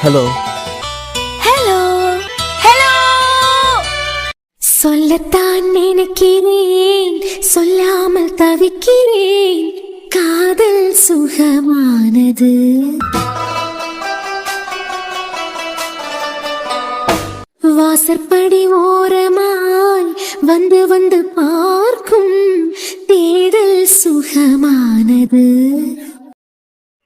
Hello hello hello. சொல்லத்தான் நினைக்கிறேன், சொல்லாமல் தவிக்கிறேன். காதல் சுகமானது. வாசற்படி ஓரமாய் வந்து வந்து பார்க்கும் தேடல் சுகமானது.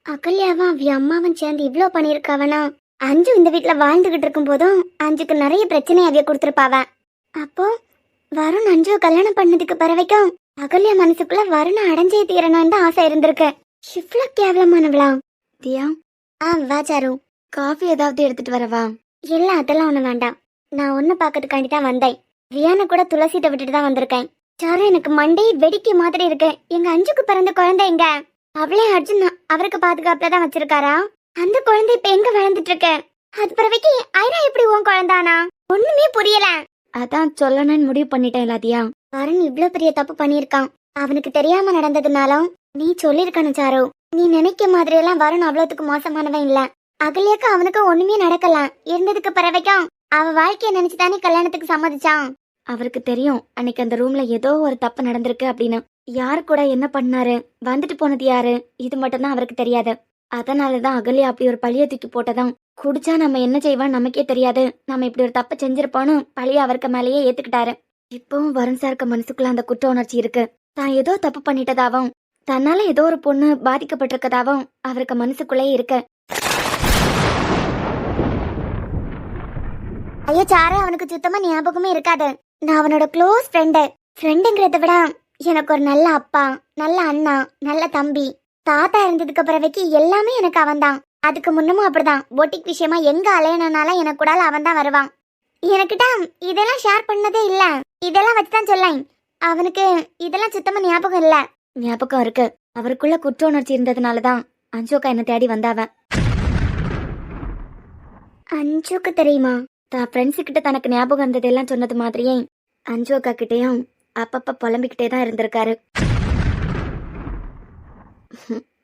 அகல்யாவும் அவ்வி அம்மாவும் சேர்ந்து இவ்ளோ பண்ணிருக்காவனா? அஞ்சு இந்த வீட்டுல வாழ்ந்துகிட்டு இருக்கும் போதும் அஞ்சுக்கு நிறைய பிரச்சனை அவிய கொடுத்துருப்பாவ. அப்போ வருண் அஞ்சு கல்யாணம் பண்ணதுக்கு பிறவைக்கும் அகல்யா மனசுக்குள்ள வருண அடைஞ்சே தீரணும்னு தான் ஆசை இருந்திருக்கு. இவ்ளோ கேவலமானவளா? தியா, வா சாரு. காஃபி ஏதாவது எடுத்துட்டு வரவா? இல்ல, அதெல்லாம் ஒண்ணு வேண்டாம். நான் ஒண்ணு பாக்கிறதுக்காண்டி தான் வந்தேன். ரியானை கூட துளசிட்ட விட்டுட்டு தான் வந்திருக்கேன். சாரு, எனக்கு மண்டே வெடிக்க மாதிரி இருக்கு. எங்க அஞ்சுக்கு பிறந்த குழந்தை எங்க? அவளே அர்ஜுன் அவருக்கு பாதுகாப்புல தான் வச்சிருக்காரா? அந்த குழந்தை இப்ப எங்க வளர்ந்துட்டு இருக்கு? அது பிறவைக்கு ஐரா எப்படி உன் குழந்தானா? ஒண்ணுமே புரியல. அதான் சொல்லணும்னு முடிவு பண்ணிட்டேன் இல்லாதியா. வருண் இவ்ளோ பெரிய தப்பு பண்ணிருக்கான். அவனுக்கு தெரியாம நடந்ததுனாலும் நீ சொல்லிருக்கணும் சாரு. நீ நினைக்க மாதிரி எல்லாம் வருண் அவ்வளவுக்கு மோசமானவன் இல்ல. அகல்யாக்கு அவனுக்கு ஒண்ணுமே நடக்கலாம். இருந்ததுக்கு பிறவைக்கும் அவ வாழ்க்கைய நினைச்சுதானே கல்யாணத்துக்கு சம்மதிச்சான். அவருக்கு தெரியும் அன்னைக்கு அந்த ரூம்ல ஏதோ ஒரு தப்பு நடந்திருக்கு அப்படின்னு. யாரு கூட என்ன பண்ணாரு, வந்துட்டு போனது யாரு, இது மட்டும் தான் அவருக்கு தெரியாது. அதனாலதான் அகல்யா அப்படி ஒரு பழிய தூக்கி போட்டதான். குடிச்சா நம்ம என்ன செய்வான்னு நமக்கே தெரியாது, நம்ம இப்படி ஒரு தப்பு செஞ்சிருப்போன்னு பழிய அவருக்கு மேலேயே ஏத்துக்கிட்டாரு. இப்பவும் வருண் சாருக்கு மனசுக்குள்ள அந்த குற்ற உணர்ச்சி இருக்கு. தான் ஏதோ தப்பு பண்ணிட்டதாவும் தன்னால ஏதோ ஒரு பொண்ணு பாதிக்கப்பட்டிருக்கதாவும் அவருக்கு மனசுக்குள்ளே இருக்கு. ஐயோ சாரு, அவனுக்கு சுத்தமா ஞாபகமே இருக்காது. நான் அவனோட க்ளோஸ் ஃப்ரெண்டுங்கிறத விட எனக்கு ஒரு நல்ல அப்பா, நல்ல அண்ணா, நல்ல தம்பி, தாத்தா இருந்ததுக்கு பிறவைக்கு எல்லாமே எனக்கு அவன்தான். அதுக்கு முன்னமும் அப்படிதான். பொட்டிக் விஷயமா எங்க அலையனால எனக்கு கூட அவன் தான் வருவான். எனக்கிட்ட இதெல்லாம் ஷேர் பண்ணதே இல்ல. இதெல்லாம் வச்சுதான் சொல்லேன். அவனுக்கு இதெல்லாம் சுத்தமா ஞாபகம் இல்ல. ஞாபகம் இருக்கு. அவருக்குள்ள குற்ற உணர்ச்சி இருந்ததுனாலதான் அஞ்சோக்கா என்ன தேடி வந்தாவ. அஞ்சுக்கு தெரியுமா? தான் ஃப்ரெண்ட்ஸு கிட்ட தனக்கு ஞாபகம் இருந்ததெல்லாம் சொன்னது மாதிரியே அஞ்சு அக்கா கிட்டேயும் அப்பப்ப புலம்பிக்கிட்டே தான் இருந்திருக்காரு.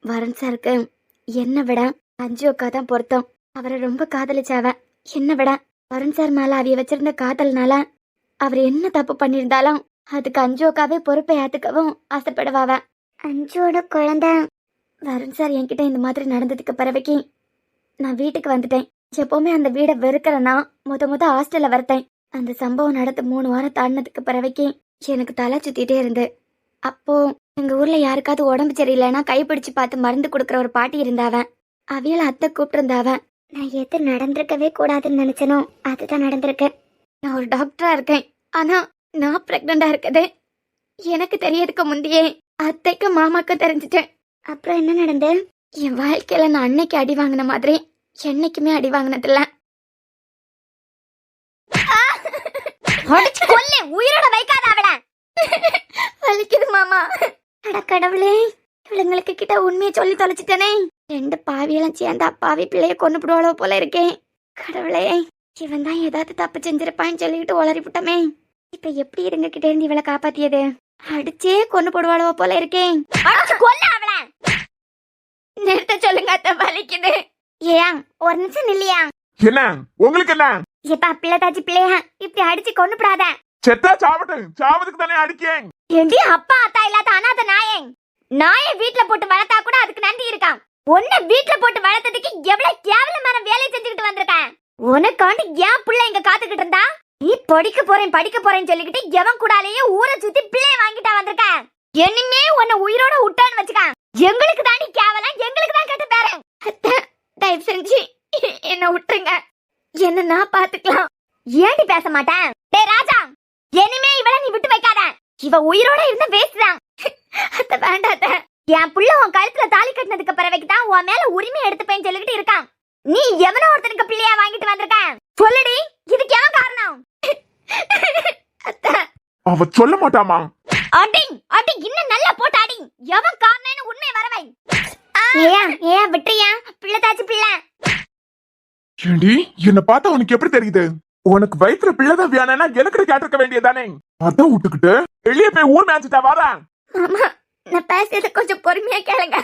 வருண் சாருக்கு என்ன விட அஞ்சு அக்கா தான் பொருத்தம். அவரை ரொம்ப காதலிச்சாவ. என்ன விட வருண் சார் மேல அவிய வச்சிருந்த காதல்னால அவர் என்ன தப்பு பண்ணியிருந்தாலும் அதுக்கு அஞ்சு அக்காவே பொறுப்பை ஏத்துக்கவும் ஆசைப்படுவாவ. அஞ்சோட குழந்தை. வருண் சார் என்கிட்ட இந்த மாதிரி நடந்ததுக்கு பிறவைக்கு நான் வீட்டுக்கு வந்துட்டேன். எப்பவுமே அந்த வீடை வெறுக்கிறேன்னா முத ஹாஸ்டல்ல வரட்டேன். அந்த சம்பவம் நடந்து 3 வாரம் தாண்டினதுக்கு பிறவைக்கு எனக்கு தலை சுத்திட்டே இருந்து. அப்போ எங்க ஊர்ல யாருக்காவது உடம்பு சரியில்லைன்னா கைப்பிடிச்சு பார்த்து மருந்து கொடுக்குற ஒரு பாட்டி இருந்தாவன். அவியல அத்தை கூப்பிட்டு இருந்தாவன். நான் எது நடந்திருக்கவே கூடாதுன்னு நினைச்சனோ அதுதான் நடந்திருக்கு. நான் ஒரு டாக்டரா இருக்கேன். ஆனா நான் பிரெக்னண்டா இருக்குது எனக்கு தெரியறதுக்கு முந்தையே அத்தைக்கும் மாமாக்கும் தெரிஞ்சுட்டேன். அப்புறம் என்ன நடந்து? என் வாழ்க்கையில நான் அன்னைக்கு அடி வாங்கின மாதிரி என்னைக்குமே அடி வாங்கினதில்ல. உயிரோட வைக்காத அவள. வலிக்குது மாமா. அட கடவுளே, இவளுங்களுக்கு கிட்ட உண்மையை சொல்லி தொலைச்சிட்டனே. 2 பாவியெல்லாம் சேர்ந்து அப்பாவி பிள்ளைய கொண்டு போடுவாளோ போல இருக்கேன். கடவுளே, இவன் தான் ஏதாவது தப்பு செஞ்சிருப்பான்னு சொல்லிட்டு உளறி விட்டமே. இப்ப எப்படி இருங்க கிட்ட இருந்து இவளை காப்பாத்தியது? அடிச்சே கொண்டு போடுவாளோ போல இருக்கேன். நிறுத்த சொல்லுங்க அத்தை, வலிக்குது. ஏன் ஒரு நிமிஷம் இல்லையா? என்ன உங்களுக்கு என்ன? எப்பா பிள்ளைதாச்சி பிள்ளையா இப்படி அடிச்சு கொண்டு போடாத. செத்தா சாவட்டும், சாவதுக்கு தானே அடிக்கேன். ஏண்டி அப்பா அத்தா இல்லாத அனாத நாயை வீட்டுல போட்டு வளர்த்தா கூட அதுக்கு நன்றி இருக்கான். உன்னை வீட்டுல போட்டு வளர்த்ததுக்கு எவ்வளவு கேவலமான வேலையை செஞ்சுக்கிட்டு வந்திருக்கேன். உனக்காண்டி ஏன் பிள்ளை இங்க காத்துக்கிட்டு இருந்தா? நீ படிக்க போறேன்னு சொல்லிக்கிட்டு எவன் கூடாலேயே ஊரை சுத்தி பிள்ளைய வாங்கிட்டா வந்திருக்க. இனிமே உன்னை உயிரோட விட்டான்னு வச்சுக்க. எங்களுக்கு தாண்டி கேவலம், எங்களுக்கு தான் கெட்ட பேரு. தயவு செஞ்சு என்ன விட்டுருங்க, என்ன நான் பாத்துக்கலாம். ஏண்டி பேச மாட்டேன்? டேய் ராஜா, இனிமே இவள நீ விட்டு வைக்காத. இவ உயிரோட இருந்த வேஸ்ட் தான். அத்தை வேண்டாத. என் புள்ள உன் கழுத்துல தாலி கட்டினதுக்கு பிறவைக்கு தான் உன் மேல உரிமை எடுத்துப்பேன்னு சொல்லிக்கிட்டு இருக்கான். நீ எவனோ ஒருத்தனுக்கு பிள்ளையா வாங்கிட்டு வந்திருக்க. சொல்லுடி, இதுக்கு எவன் காரணம்? அத்தை, அவ சொல்ல மாட்டாமா? அடி அடி, இன்னும் நல்லா போட்டு அடி. எவன் காரணம்னு உண்மை வரவை. ஏன் விட்டுறியா? பிள்ளை தாச்சு பிள்ளை. ஏண்டி என்ன பார்த்தா உனக்கு எப்படி தெரியுது? உனக்கு வயிற்றுல பிள்ளைதான் வேணும்னா எனக்கு கேட்டிருக்க வேண்டியதானே? அதான் விட்டுக்கிட்டு வெளியே போய் ஊர் மேய்ச்சிட்டா வாரா. மாமா, நான் பேசுறத கொஞ்சம் பொறுமையா கேளுங்க.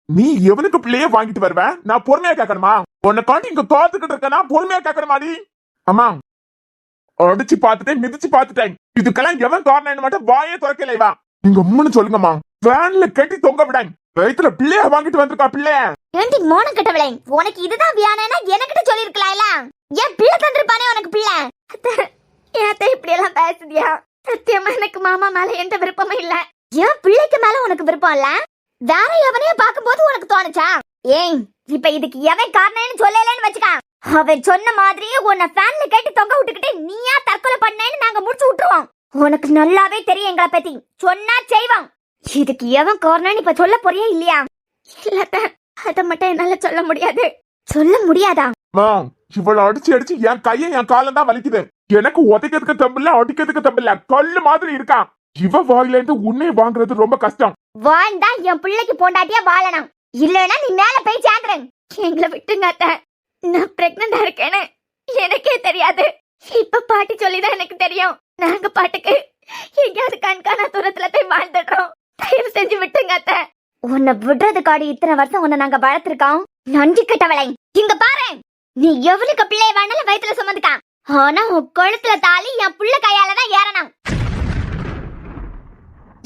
நீ எவனுக்கு பிள்ளைய வாங்கிட்டு வருவ? நான் பொறுமையா கேட்கணுமா? உன்னை காண்டி இங்க தோத்துக்கிட்டு இருக்கனா பொறுமையா கேட்கற மாதிரி. அம்மா அடிச்சு பாத்துட்டேன், மிதிச்சு பாத்துட்டேன். இதுக்கெல்லாம் எவன் காரணம் மட்டும் வாயே திறக்கலைவா. நீங்க உம்முன்னு சொல்லுங்கம்மா. வேன்ல கட்டி தொங்க விடாங்க. வயித்துல பிள்ளைய வாங்கிட்டு வந்திருக்கா பிள்ளைய. ஏண்டி மோன கட்டவளே, உனக்கு இதுதான் வியானனா எனக்கிட்ட சொல்லிருக்கலாம்ல. ஏன் பிள்ளை தந்திருப்பானே உனக்கு பிள்ளை. ஏத்த இப்படி எல்லாம் பேசுதியா? சத்தியமா எனக்கு மாமா மேல எந்த விருப்பமும் இல்ல. ஏன் பிள்ளைக்கு மேல உனக்கு விருப்பம் இல்ல? வேற எவனையும் பாக்கும்போது உனக்கு தோணுச்சா? ஏய், இப்ப இதுக்கு எவன் காரணம்னு சொல்லலன்னு வச்சுக்க. அவன் சொன்ன மாதிரியே உன்னை ஃபேன்ல கட்டி தொங்க விட்டுக்கிட்டு நீயா தற்கொலை பண்ணேன்னு நாங்க முடிச்சு விட்டுருவோம். உனக்கு நல்லாவே தெரியும் எங்களை பத்தி. சொன்னா செய்வோம். இதுக்கு எவன் காரணம்னு இப்ப சொல்ல போறியா இல்லையா? இல்லத்த, அத மட்டும் என்னால சொல்ல முடியாது. சொல்ல முடியாதா? இவ்வளவு அடிச்சு அடிச்சு என் கையை என் காலம் தான் வலிக்குது. எனக்கு உதைக்கிறதுக்கு தம்பில்ல, அடிக்கிறதுக்கு தம்பில்ல, கல்லு மாதிரி இருக்கான். இவ வாயில இருந்து உன்னை வாங்குறது ரொம்ப கஷ்டம். வாழ்ந்தா என் பிள்ளைக்கு பொண்டாட்டியா வாழணும். இல்லன்னா நீ மேல போய் சேர்ந்துரு. எங்களை விட்டுங்க அத்த. நான் பிரெக்னண்டா இருக்கேன்னு எனக்கே தெரியாது. இப்ப பாட்டி சொல்லிதான் எனக்கு தெரியும். நாங்க பாட்டுக்கு எங்கேயாவது கண்காணா தூரத்துல போய் வாழ்ந்துடுறோம். தயவு செஞ்சு விட்டுங்க அத்த. உன்னை விடுறதுக்காடி இத்தனை வருஷம் உன்னை நாங்க வளர்த்திருக்கோம். நன்றி கட்டவளை. இங்க பாரு, நீ எவளுக்கு பிள்ளைய வேணாலும் வயித்துல சுமந்துக்கான். ஆனா உன் கழுத்துல தாலி என் பிள்ளை கையாலதான் ஏறணும்.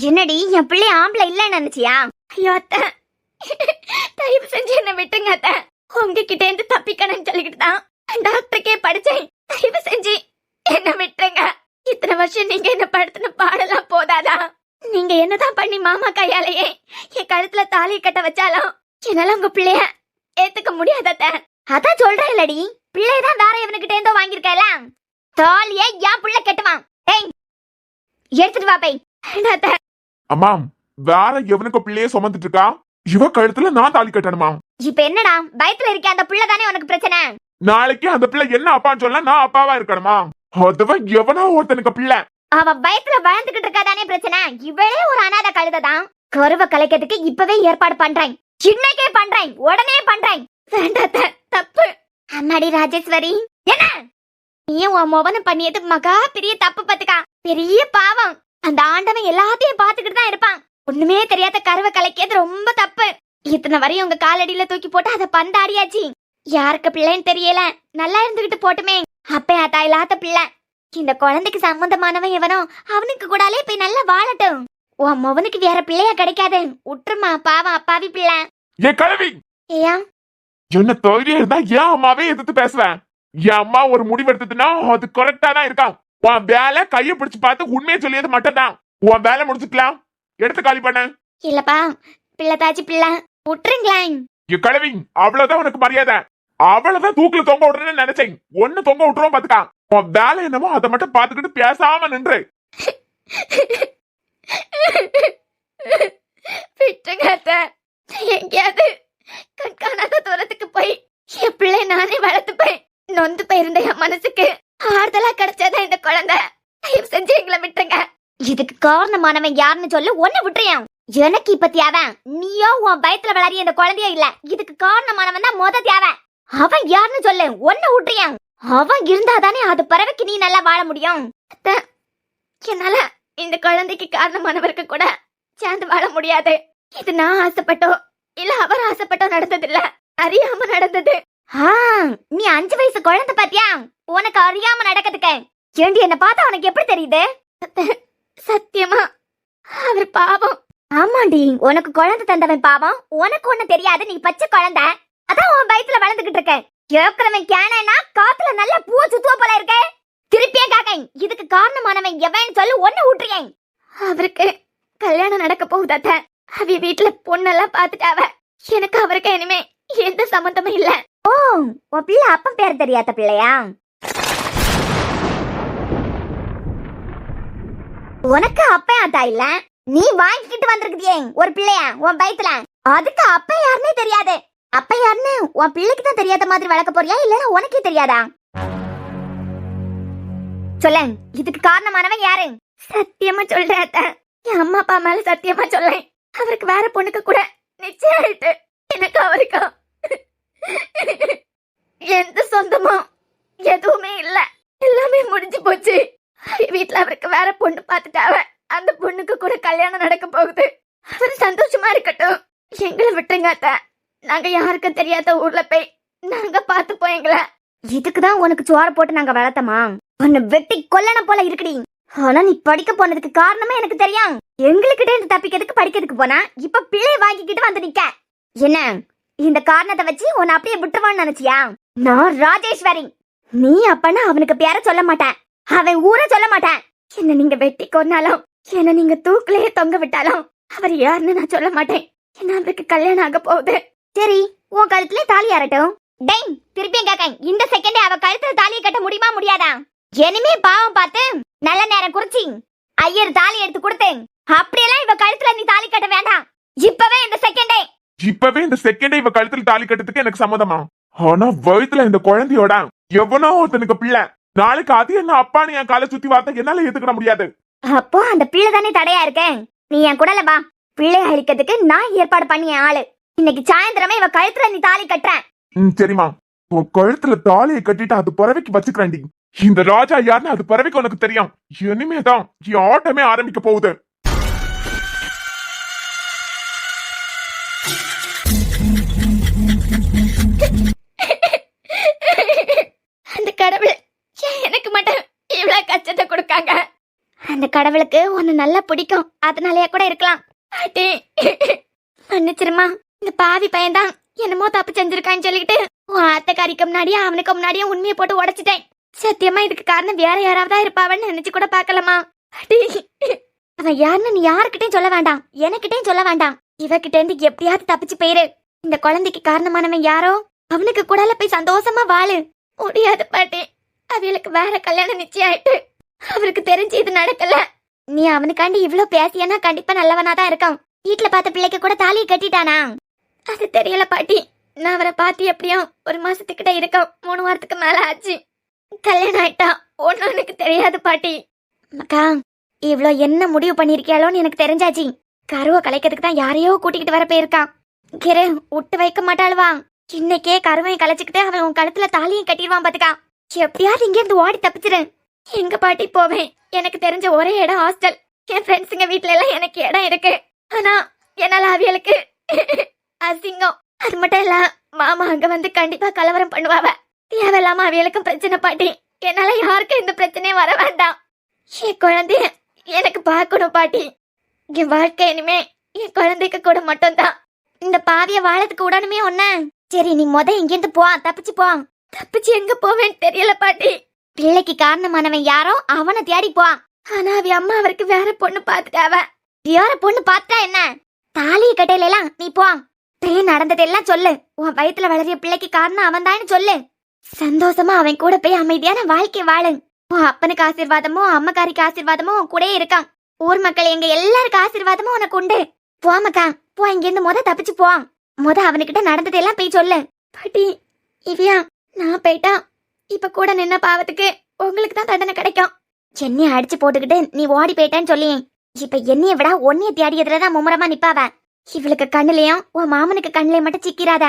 என்னடி, என் பிள்ளை ஆம்பளை இல்லன்னு நினைச்சியா? ஐயோ அத்த, தயவு செஞ்சு என்ன விட்டுங்க அத்த. உங்ககிட்ட இருந்து தப்பிக்கணும்னு சொல்லிக்கிட்டு தான் டாக்டருக்கே படிச்சேன். தயவு செஞ்சு என்ன விட்டுருங்க. இத்தனை வருஷம் நீங்க என்ன படுத்துன பாடலாம் போதாதா? நீங்க என்னதான் பண்ணி மாமா கையாலேயே என் கழுத்துல தாலி கட்ட வச்சாலும் என்னால உங்க பிள்ளைய ஏத்துக்க முடியாதத்த. அதான் சொல்றேன் இல்லடி, பிள்ளைதான் வேற எவனுக்கிட்ட இருந்தோ வாங்கிருக்கல. தாலியே என் பிள்ளை கட்டுவான். ஏய், எடுத்துட்டு வா போய். அம்மா, வேற எவனுக்கு பிள்ளைய சுமந்துட்டு இருக்கா? இவ கழுத்துல நான் தாலி கட்டணுமா? இப்ப என்னடா, வயித்துல இருக்க அந்த பிள்ளை தானே உனக்கு பிரச்சனை? நாளைக்கு அந்த பிள்ளை என்ன அப்பான்னு சொல்ல நான் அப்பாவா இருக்கணுமா? அதுவன் எவனோ ஒருத்தனுக்கு பிள்ளை. அவ வயித்துல வளர்ந்துகிட்டு இருக்காதானே பிரச்சனை. இவளே ஒரு அனாதை கழுதைதான். கருவை கலைக்கிறதுக்கு இப்பவே ஏற்பாடு பண்றேன். இன்னைக்கே பண்றேன், உடனே பண்றேன். வேண்டாத்த, தப்பு. அம்மாடி ராஜேஸ்வரி, என்ன நீ உன் மோகனம் பண்ணியது மகா பெரிய தப்பு பத்துக்கா. பெரிய பாவம். அந்த ஆண்டவன் எல்லாத்தையும் பாத்துக்கிட்டு தான் இருப்பான். ஒண்ணுமே தெரியாத கருவை கலைக்கிறது ரொம்ப தப்பு. இத்தனை வரையும் உங்க காலடியில தூக்கி போட்டு அதை பந்தாடியாச்சு. யாருக்கு பிள்ளைன்னு தெரியல, நல்லா இருந்துகிட்டு போட்டுமே. அப்ப தாயிலாத்த பிள்ளை. இந்த குழந்தைக்கு சம்பந்தமானவன் எவனோ அவனுக்கு கூடாலே போய் நல்லா வாழட்டும். உன் மோகனுக்கு வேற பிள்ளையா கிடைக்காது. உற்றுமா, பாவம் அப்பாவி பிள்ளை. என் கழுவி ஏயா என்ன தைரியம் இருந்தா என் அம்மாவே எதிர்த்து பேசுவேன். என் அம்மா ஒரு முடிவு எடுத்ததுன்னா அது கரெக்டா தான் இருக்கான். உன் வேலை கைய பிடிச்சு பார்த்து உண்மையை சொல்லியது மட்டும் தான். உன் வேலை முடிச்சுக்கலாம். எடுத்து காலி பண்ண. இல்லப்பா, பிள்ளை தாச்சி பிள்ளை, விட்டுருங்களேன். என் கழுவி, அவ்வளவுதான் உனக்கு மரியாதை. அவ்வளவுதான் தூக்குல தொங்க விடுறேன்னு நினைச்சேன். ஒண்ணு தொங்க விட்டுருவோம் பாத்துக்கா. உன் வேலை என்னமோ அதை மட்டும் பாத்துக்கிட்டு பேசாம நின்று. விட்டுங்க அத்த. எங்கேயாவது கண்காணாத தூரத்துக்கு போய் என் பிள்ளை நானே வளர்த்துப்பேன். நொந்து போயிருந்த என் மனசுக்கு ஆறுதலா கிடைச்சாதான் இந்த குழந்தை. தயவு செஞ்சு எங்களை விட்டுருங்க. இதுக்கு காரணமானவன் யாருன்னு சொல்லு, ஒண்ணு விட்டுறியான். எனக்கு இப்ப தேவை நீயோ உன் பயத்துல வளரிய இந்த குழந்தையோ இல்ல. இதுக்கு காரணமானவன் தான் மொத தேவை. அவன் யாருன்னு சொல்லு, ஒண்ணு விட்டுறியான். அவன் இருந்தாதானே அது பறவைக்கு நீ நல்லா வாழ முடியும். அத்த, என்னால இந்த குழந்தைக்கு காரணமானவருக்கு கூட சேர்ந்து வாழ முடியாது. இது நான் ஆசைப்பட்டோ இல்ல அவர் ஆசைப்பட்டோ நடந்தது இல்ல, அறியாம நடந்தது. நீ 5 வயசு குழந்தை பாத்தியா, உனக்கு அறியாம நடக்கிறதுக்கு. ஏண்டி, என்ன பார்த்தா உனக்கு எப்படி தெரியுது? சத்தியமா அவர் பாவம். ஆமாண்டி, உனக்கு குழந்தை தந்தவன் பாவம். உனக்கு ஒண்ணு தெரியாது, நீ பச்சை குழந்தை. அதான் உன் வயித்துல வளர்ந்துகிட்டு இருக்க. கேக்குறவன் கேனா காத்துல நல்ல பூ சுத்துவ போல இருக்க. திருப்பியே காக்க, இதுக்கு காரணமானவன் எவன் சொல்லு, ஒண்ணு விட்டுறியேன். அவருக்கு கல்யாணம் நடக்க போகுதாத்த. அவ வீட்டுல பொண்ணெல்லாம் பாத்துட்டாவ. எனக்கு அவருக்கு இனிமே எந்த சம்பந்தமும் இல்ல. ஓ, உன் பிள்ளை அப்பன் பேர் தெரியாத பிள்ளையா? உனக்கு அப்பன் ஆத்தா இல்ல, நீ வாங்கிக்கிட்டு வந்திருக்கியே ஒரு பிள்ளைய உன் வயித்துல. அதுக்கு அப்ப யாருன்னே தெரியாது. அப்ப யாருன்னு உன் பிள்ளைக்கு தான் தெரியாத மாதிரி வளர்க்க போறியா, இல்லன்னா உனக்கே தெரியாதா? சொல்ல, இதுக்கு காரணமானவன் யாரு? சத்தியமா சொல்றேன் அத்த. என் அம்மா அப்பா மேல சத்தியமா சொல்லேன். அவருக்கு வேற பொண்ணுக்கு கூட நிச்சயம் ஆயிட்டு. எனக்கு அவருக்கு எந்த சொந்தமும் எதுவுமே இல்ல. எல்லாமே முடிஞ்சு போச்சு. வீட்டுல அவருக்கு வேற பொண்ணு பாத்துட்டாவ. அந்த பொண்ணுக்கு கூட கல்யாணம் நடக்க போகுது. அவர் சந்தோஷமா இருக்கட்டும். எங்களை விட்டுருங்க அத்த. நாங்க யாருக்கும் தெரியாத ஊர்ல போய் நாங்க பார்த்து போயங்கள. இதுக்குதான் உனக்கு சோறு போட்டு நாங்க வளர்த்தமா? உன்னை வெட்டி கொல்லன போல இருக்குடி. ஆனா நீ படிக்க போனதுக்கு காரணமே எனக்கு தெரியும். எங்களுக்கிட்ட இருந்து தப்பிக்கிறதுக்கு படிக்கிறதுக்கு போனா இப்ப பிள்ளை வாங்கிக்கிட்டு வந்து நிக்க. என்ன இந்த காரணத்தை வச்சு உன்னை அப்படியே விட்டுருவான்னு நினைச்சியா? நான் ராஜேஸ்வரி. நீ அப்பனா அவனுக்கு பேர சொல்ல மாட்டேன், அவன் ஊரை சொல்ல மாட்டேன். என்ன நீங்க வெட்டி கொன்னாலும், என்ன நீங்க தூக்கிலேயே தொங்க விட்டாலும் அவர் யாருன்னு நான் சொல்ல மாட்டேன். என்ன அவருக்கு கல்யாணம் ஆக போகுது. சரி, உன் கழுத்துல தாலி ஆறட்டும். டேய், திருப்பியும் கேட்க, இந்த செகண்டே அவ கழுத்துல தாலியை கட்ட முடியுமா முடியாதா? இனிமே பாவம் பார்த்து நல்ல நேரம் குறிச்சி ஐயர் தாலி எடுத்து கொடுத்தேன். அப்படியெல்லாம் இவ கழுத்துல நீ தாலி கட்ட வேண்டாம். இப்பவே இந்த செகண்டே இவ கழுத்துல தாலி கட்டுறதுக்கு எனக்கு சம்மதமா? ஆனா வயித்துல இந்த குழந்தையோட எவனோ ஒருத்தனுக்கு பிள்ளை. நாளைக்கு அது என்ன அப்பான்னு என் காலை சுத்தி வார்த்தை என்னால ஏத்துக்கிட முடியாது. அப்போ அந்த பிள்ளை தானே தடையா இருக்கேன். நீ என் கூடல வா, பிள்ளை அழிக்கிறதுக்கு நான் ஏற்பாடு பண்ணிய ஆளு. இன்னைக்கு சாயந்தரமே இவ கழுத்துல நீ தாலி கட்டுறேன். சரிமா, உன் கழுத்துல தாலியை கட்டிட்டு அது பறவைக்கு வச்சுக்கிறேன்டி. இந்த ராஜா யாருன்னு அது பறவைக்கு உனக்கு தெரியும். இனிமேதான் என் ஆட்டமே ஆரம்பிக்க போகுது. அந்த கடவுள் எனக்கு மட்டும் இவ்வளவு கஷ்டத்தை கொடுக்காங்க. அந்த கடவுளுக்கு உன்னை நல்லா பிடிக்கும், அதனாலயே கூட இருக்கலாம். மன்னிச்சிருமா, இந்த பாவி பையன்தான் என்னமோ தப்பு செஞ்சிருக்கான்னு சொல்லிட்டு உன் அத்தைக்காரிக்கு முன்னாடியே அவனுக்கு முன்னாடியே உண்மையை போட்டு உடைச்சிட்டேன். சத்தியமா இதுக்கு காரணம் வேற யாராவதா இருப்பாவன்னு நினைச்சு கூட பாக்கலாமா? அவன் யாருன்னு நீ யாருக்கிட்டையும் சொல்ல வேண்டாம், எனக்கிட்டையும் சொல்ல வேண்டாம். இவகிட்ட இருந்து எப்படியாவது தப்பிச்சு போயிரு. இந்த குழந்தைக்கு காரணமானவன் யாரோ அவனுக்கு கூட போய் சந்தோஷமா வாழு. முடியாது பாட்டி, அவளுக்கு வேற கல்யாணம் நிச்சயம் ஆயிட்டு அவருக்கு தெரிஞ்சு இது நடக்கல. நீ அவனுக்காண்டி இவ்வளவு பேசியனா கண்டிப்பா நல்லவனாதான் இருக்கான். வீட்டுல பார்த்த பிள்ளைக்கு கூட தாலியை கட்டிட்டானா? அது தெரியல பாட்டி. நான் அவரை பார்த்து எப்படியும் ஒரு மாசத்துக்கிட்ட இருக்கோம், 3 வாரத்துக்கு மேல ஆச்சு. கல்யாணம் ஆயிட்டா ஒன்னும் எனக்கு தெரியாது பாட்டி. அக்கா, இவ்ளோ என்ன முடிவு பண்ணிருக்கியாலோன்னு எனக்கு தெரிஞ்சாச்சு. கருவை கலைக்கிறதுக்கு தான் யாரையோ கூட்டிக்கிட்டு வர போயிருக்கான். கிரு விட்டு வைக்க மாட்டாளுவா. இன்னைக்கே கருவையும் கலைச்சுக்கிட்டு அவன் உன் கழுத்துல தாலியும் கட்டிடுவான் பாத்துக்கா. எப்படியாவது இங்க இருந்து ஓடி தப்பிச்சிரு. எங்க பாட்டி போவேன்? எனக்கு தெரிஞ்ச ஒரே இடம் ஹாஸ்டல். என் ஃப்ரெண்ட்ஸுங்க வீட்டுல எல்லாம் எனக்கு இடம் இருக்கு. ஆனா என்னால அவியலுக்கு அசிங்கம். அது மட்டும் இல்ல, மாமா அங்க வந்து கண்டிப்பா கலவரம் பண்ணுவாவ. தேவையில்லாம அவியலுக்கும் பிரச்சனை பாட்டி. என்னால யாருக்கும் இந்த பிரச்சனையும் வர வேண்டாம். என் குழந்தைய எனக்கு பார்க்கணும் பாட்டி. என் வாழ்க்கை இனிமே என் குழந்தைக்கு கூட மட்டும்தான். இந்த பாவிய வாழத்துக்கு உடனுமே ஒன்ன. சரி, நீ இங்கிருந்து போ, தப்பிச்சு போ. தப்பிச்சு எங்க போவேன்னு தெரியல பாட்டி. பிள்ளைக்கு காரணமானவன் யாரோ அவனை தேடி போ. ஆனா அவ அம்மா அவருக்கு வேற பொண்ணு பாத்துட்டாவ. வேற பொண்ணு பாத்துட்டா என்ன? தாலிய கட்டையில எல்லாம் நீ போ. நடந்ததெல்லாம் சொல்லு. உன் வயித்துல வளரிய பிள்ளைக்கு காரணம் அவன் தான் சொல்லு. சந்தோஷமா அவன் கூட போய் அமைதியான வாழ்க்கை வாழு. உன் அப்பனுக்கு ஆசீர்வாதமோ அம்மக்காரிக்கு ஆசீர்வாதமோ கூட இருக்கான். ஊர் மக்கள் எங்க எல்லாருக்கும் ஆசீர்வாதமும் உனக்கு உண்டு. போமக்கா போ, இங்கிருந்து தப்பிச்சு போ. அவனுக்கிட்ட நடந்ததெல்லாம் போய் சொல்லு. பாட்டி, இவ்யா நான் போயிட்டா இப்ப கூட நின்ன பாவத்துக்கு உங்களுக்கு தான் தண்டனை கிடைக்கும். என்னைய அடிச்சு போட்டுக்கிட்டு நீ ஓடி போயிட்டான்னு சொல்லி இப்ப என்னைய விட ஒன்னைய தேடியதுலதான் மும்முரமா நிப்பாவ. இவளுக்கு கண்ணுலயும் உன் மாமனுக்கு கண்ணுலயும் மட்டும் சிக்கிறாத.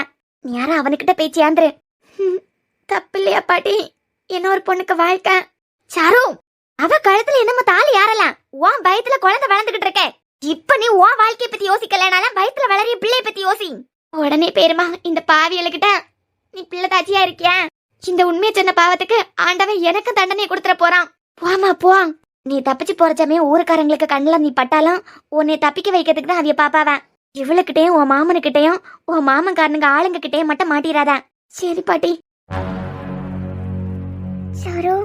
நீ யாரா அவனுக்கிட்ட போய் சேர்ந்துரு. தப்பு இல்லையா பாட்டி? இன்னொரு பொண்ணுக்கு வாழ்க்கை. சாரு, அவ கழுத்துல என்னமோ தாலி யாரலாம். உன் வயித்துல குழந்தை வளர்ந்துகிட்டு இருக்க. இப்ப நீ உன் வாழ்க்கைய பத்தி யோசிக்கலனாலும் வயித்துல வளரிய பிள்ளைய பத்தி யோசி. உடனே பேருமா இந்த பாவியலுக்கிட்ட நீ பிள்ளை தாச்சியா இருக்கியா? இந்த உண்மையை சொன்ன பாவத்துக்கு ஆண்டவன் எனக்கு தண்டனை கொடுத்துட போறான். போமா போ. நீ தப்பிச்சு போற சமயம் ஊருக்காரங்களுக்கு கண்ணுல நீ பட்டாலும் உன்னை தப்பிக்க வைக்கிறதுக்கு தான் அவிய பாப்பாவன். இவளுக்கிட்டையும் உன் மாமனுக்கிட்டையும் உன் மாமன்காரனுங்க ஆளுங்க கிட்டையும் மட்டும் மாட்டிராத. சரி பாட்டி. சாரு,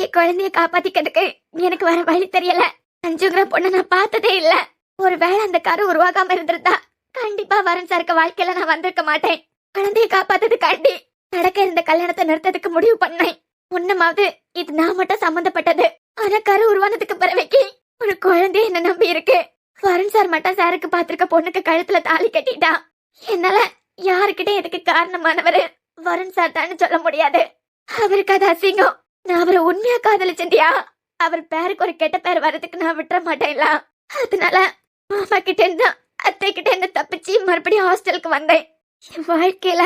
என் குழந்தைய காப்பாத்திக்கிறதுக்கு எனக்கு வர வழி தெரியல. 5 கிராம் பொண்ணை நான் பார்த்ததே இல்ல. ஒருவேளை அந்த கரு உருவாகாம இருந்திருந்தா கண்டிப்பா வரன் சாருக்கு வாழ்க்கையில நான் வந்திருக்க மாட்டேன். குழந்தைய காப்பாத்ததுக்காண்டி நடக்க இருந்த கல்யாணத்தை நிறுத்ததுக்கு முடிவு பண்ணேன். முன்னமாவது இது நான் மட்டும் சம்பந்தப்பட்டது. ஆனா கரு உருவானதுக்கு பிறவைக்கு ஒரு குழந்தைய என்ன நம்பி இருக்கு. வருண் சார் மட்டும் சாருக்கு பாத்திருக்க பொண்ணுக்கு கழுத்துல தாலி கட்டிட்டா. என்னால யாருக்கிட்ட இதுக்கு காரணமானவரு வருண் சார் தான் சொல்ல முடியாது. அவருக்கு அது அசிங்கம். நான் அவரை உண்மையா காதலிச்சேன்டியா. அவர் பேருக்கு ஒரு கெட்ட பேர் வர்றதுக்கு நான் விட்டுற மாட்டேன்ல. அதனால மாமா கிட்ட இருந்து அத்தை கிட்ட இருந்து தப்பிச்சு மறுபடியும் ஹாஸ்டலுக்கு வந்தேன். என் வாழ்க்கையில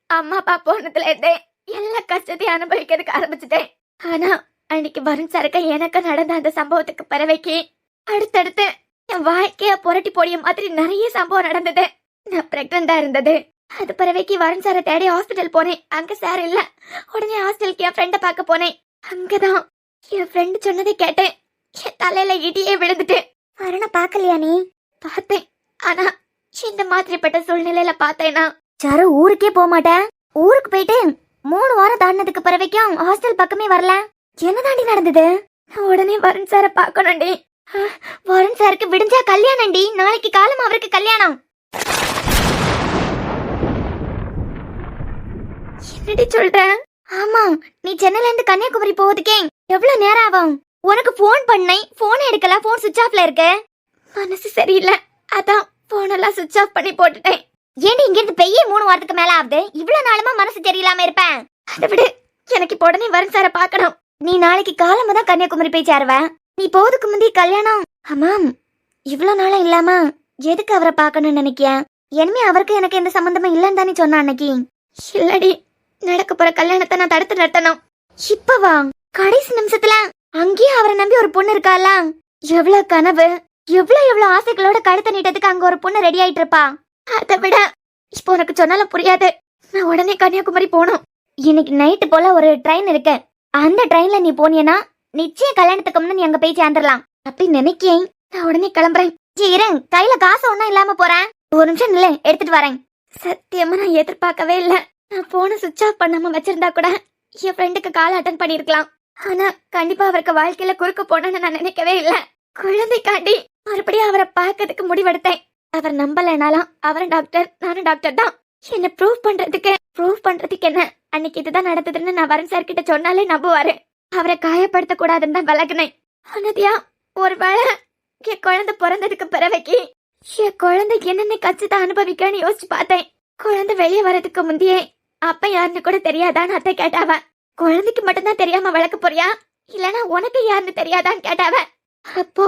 அம்மா அப்பா போனதுல இருந்தே எல்லா கஷ்டத்தையும் அனுபவிக்கிறதுக்கு ஆரம்பிச்சுட்டேன். ஆனா அன்னைக்கு வருண் சாருக்கு எனக்கு நடந்த அந்த சம்பவத்துக்கு பிறவைக்கு அடுத்தடுத்து என் வாழ்க்கைய புரட்டி போடிய மாதிரி நிறைய சம்பவம் நடந்தது. நான் பிரெக்னண்டா இருந்தது, அது பிறவைக்கு வருண் சாரை தேடி ஹாஸ்பிட்டல் போனேன். அங்க சார் இல்ல. உடனே ஹாஸ்டலுக்கு என் ஃப்ரெண்ட பார்க்க போனேன். அங்கதான் என் ஃப்ரெண்டு சொன்னதை கேட்டேன். என் தலையில இடியே விழுந்துட்டு. வருண பாக்கலையா நீ? பார்த்தேன். ஆனா இந்த மாதிரிப்பட்ட சூழ்நிலையில பார்த்தேன்னா சாரு ஊருக்கே போக மாட்டேன். ஊருக்கு போயிட்டு 3 வாரம் தாண்டினதுக்கு பிறவைக்கும் ஹாஸ்டல் பக்கமே வரல. என்னதாண்டி நடந்தது? நான் உடனே வருண் சாரை பார்க்கணும்டி. வருண் சாருக்கு விடிஞ்சா கல்யாணம்டி. நாளைக்கு காலம் அவருக்கு கல்யாணம். என்னடி சொல்ற? ஆமா, நீ சென்னையில இருந்து கன்னியாகுமரி போவதுக்கே எவ்வளவு நேரம் ஆகும்? உனக்கு போன் பண்ணேன், போன் எடுக்கல, போன் சுவிட்ச் ஆஃப்ல இருக்கு. மனசு சரியில்லை, அதான் போனெல்லாம் சுவிட்ச் ஆஃப் பண்ணி போட்டுட்டேன். ஏண்டி இங்க இருந்து பெய்ய 3 வாரத்துக்கு மேல ஆகுது? இவ்வளவு நாளுமா மனசு சரியில்லாம இருப்பேன். அதை விடு, எனக்கு இப்போ உடனே வருண் சாரை பார்க்கணும். நீ நாளைக்கு காலமா தான் கன்னியாகுமரி போய் சேருவ. நீ போவதுக்கு முந்தைய கல்யாணம். ஆமாம், இவ்வளவு நாளா இல்லாம எதுக்கு அவரை பார்க்கணும்னு நினைக்கிய? இனிமே அவருக்கு எனக்கு எந்த சம்பந்தமும் இல்லன்னு தானே சொன்ன அன்னைக்கு. இல்லடி, நடக்க போற கல்யாணத்தை நான் தடுத்து நிறுத்தணும். இப்பவா? கடைசி நிமிஷத்துல அங்கேயே அவரை நம்பி ஒரு பொண்ணு இருக்கால. எவ்வளவு கனவு, எவ்வளவு ஆசைகளோட கழுத்தை நீட்டதுக்கு அங்க ஒரு பொண்ணு ரெடி ஆயிட்டு இருப்பா. அதை விட இப்போ உனக்கு சொன்னாலும் புரியாது. நான் உடனே கன்னியாகுமரி போகணும். இன்னைக்கு நைட்டு போல ஒரு ட்ரெயின் இருக்கு. அந்த ட்ரெயின்ல நீ போனியனா நிச்சயம் கல்யாணத்துக்கு முன்ன நீ அங்க போய் சேர்ந்துடலாம் அப்படி நினைக்கேன். நான் உடனே கிளம்புறேன். இரு, கையில காசு ஒன்னும் இல்லாம போறேன். ஒரு நிமிஷம் நில்ல, எடுத்துட்டு வரேன். சத்தியமா நான் எதிர்பார்க்கவே இல்லை. நான் போன சுவிட்ச் ஆஃப் பண்ணாம வச்சிருந்தா கூட என் ஃப்ரெண்டுக்கு கால் அட்டன் பண்ணிருக்கலாம். ஆனா கண்டிப்பா அவருக்கு வாழ்க்கையில குறுக்க போனேன்னு நான் நினைக்கவே இல்லை. குழந்தைக்காண்டி மறுபடியும் அவரை பார்க்கறதுக்கு முடிவெடுத்தேன். அவர் நம்பலைனாலும் அவரும் டாக்டர், நானும் டாக்டர் தான். என்ன ப்ரூவ் பண்றதுக்கு என்ன, அன்னைக்கு இதுதான் நடந்ததுன்னு நான் வருண் சார் கிட்ட சொன்னாலே நம்புவாரு. அவரை காயப்படுத்த கூடாதுன்னு தான் விலகுனேன். ஆனதியா, ஒருவேளை என் குழந்தை பிறந்ததுக்கு பிறவைக்கு என் குழந்தை என்னென்ன கஷ்டத்தை அனுபவிக்கன்னு யோசிச்சு பார்த்தேன். குழந்தை வெளியே வர்றதுக்கு முந்தையே அப்ப யாருன்னு கூட தெரியாதான்னு அத்தை கேட்டாவ. குழந்தைக்கு மட்டும்தான் தெரியாம வளர்க்க போறியா, இல்லனா உனக்கு யாருன்னு தெரியாதான்னு கேட்டாவ. அப்போ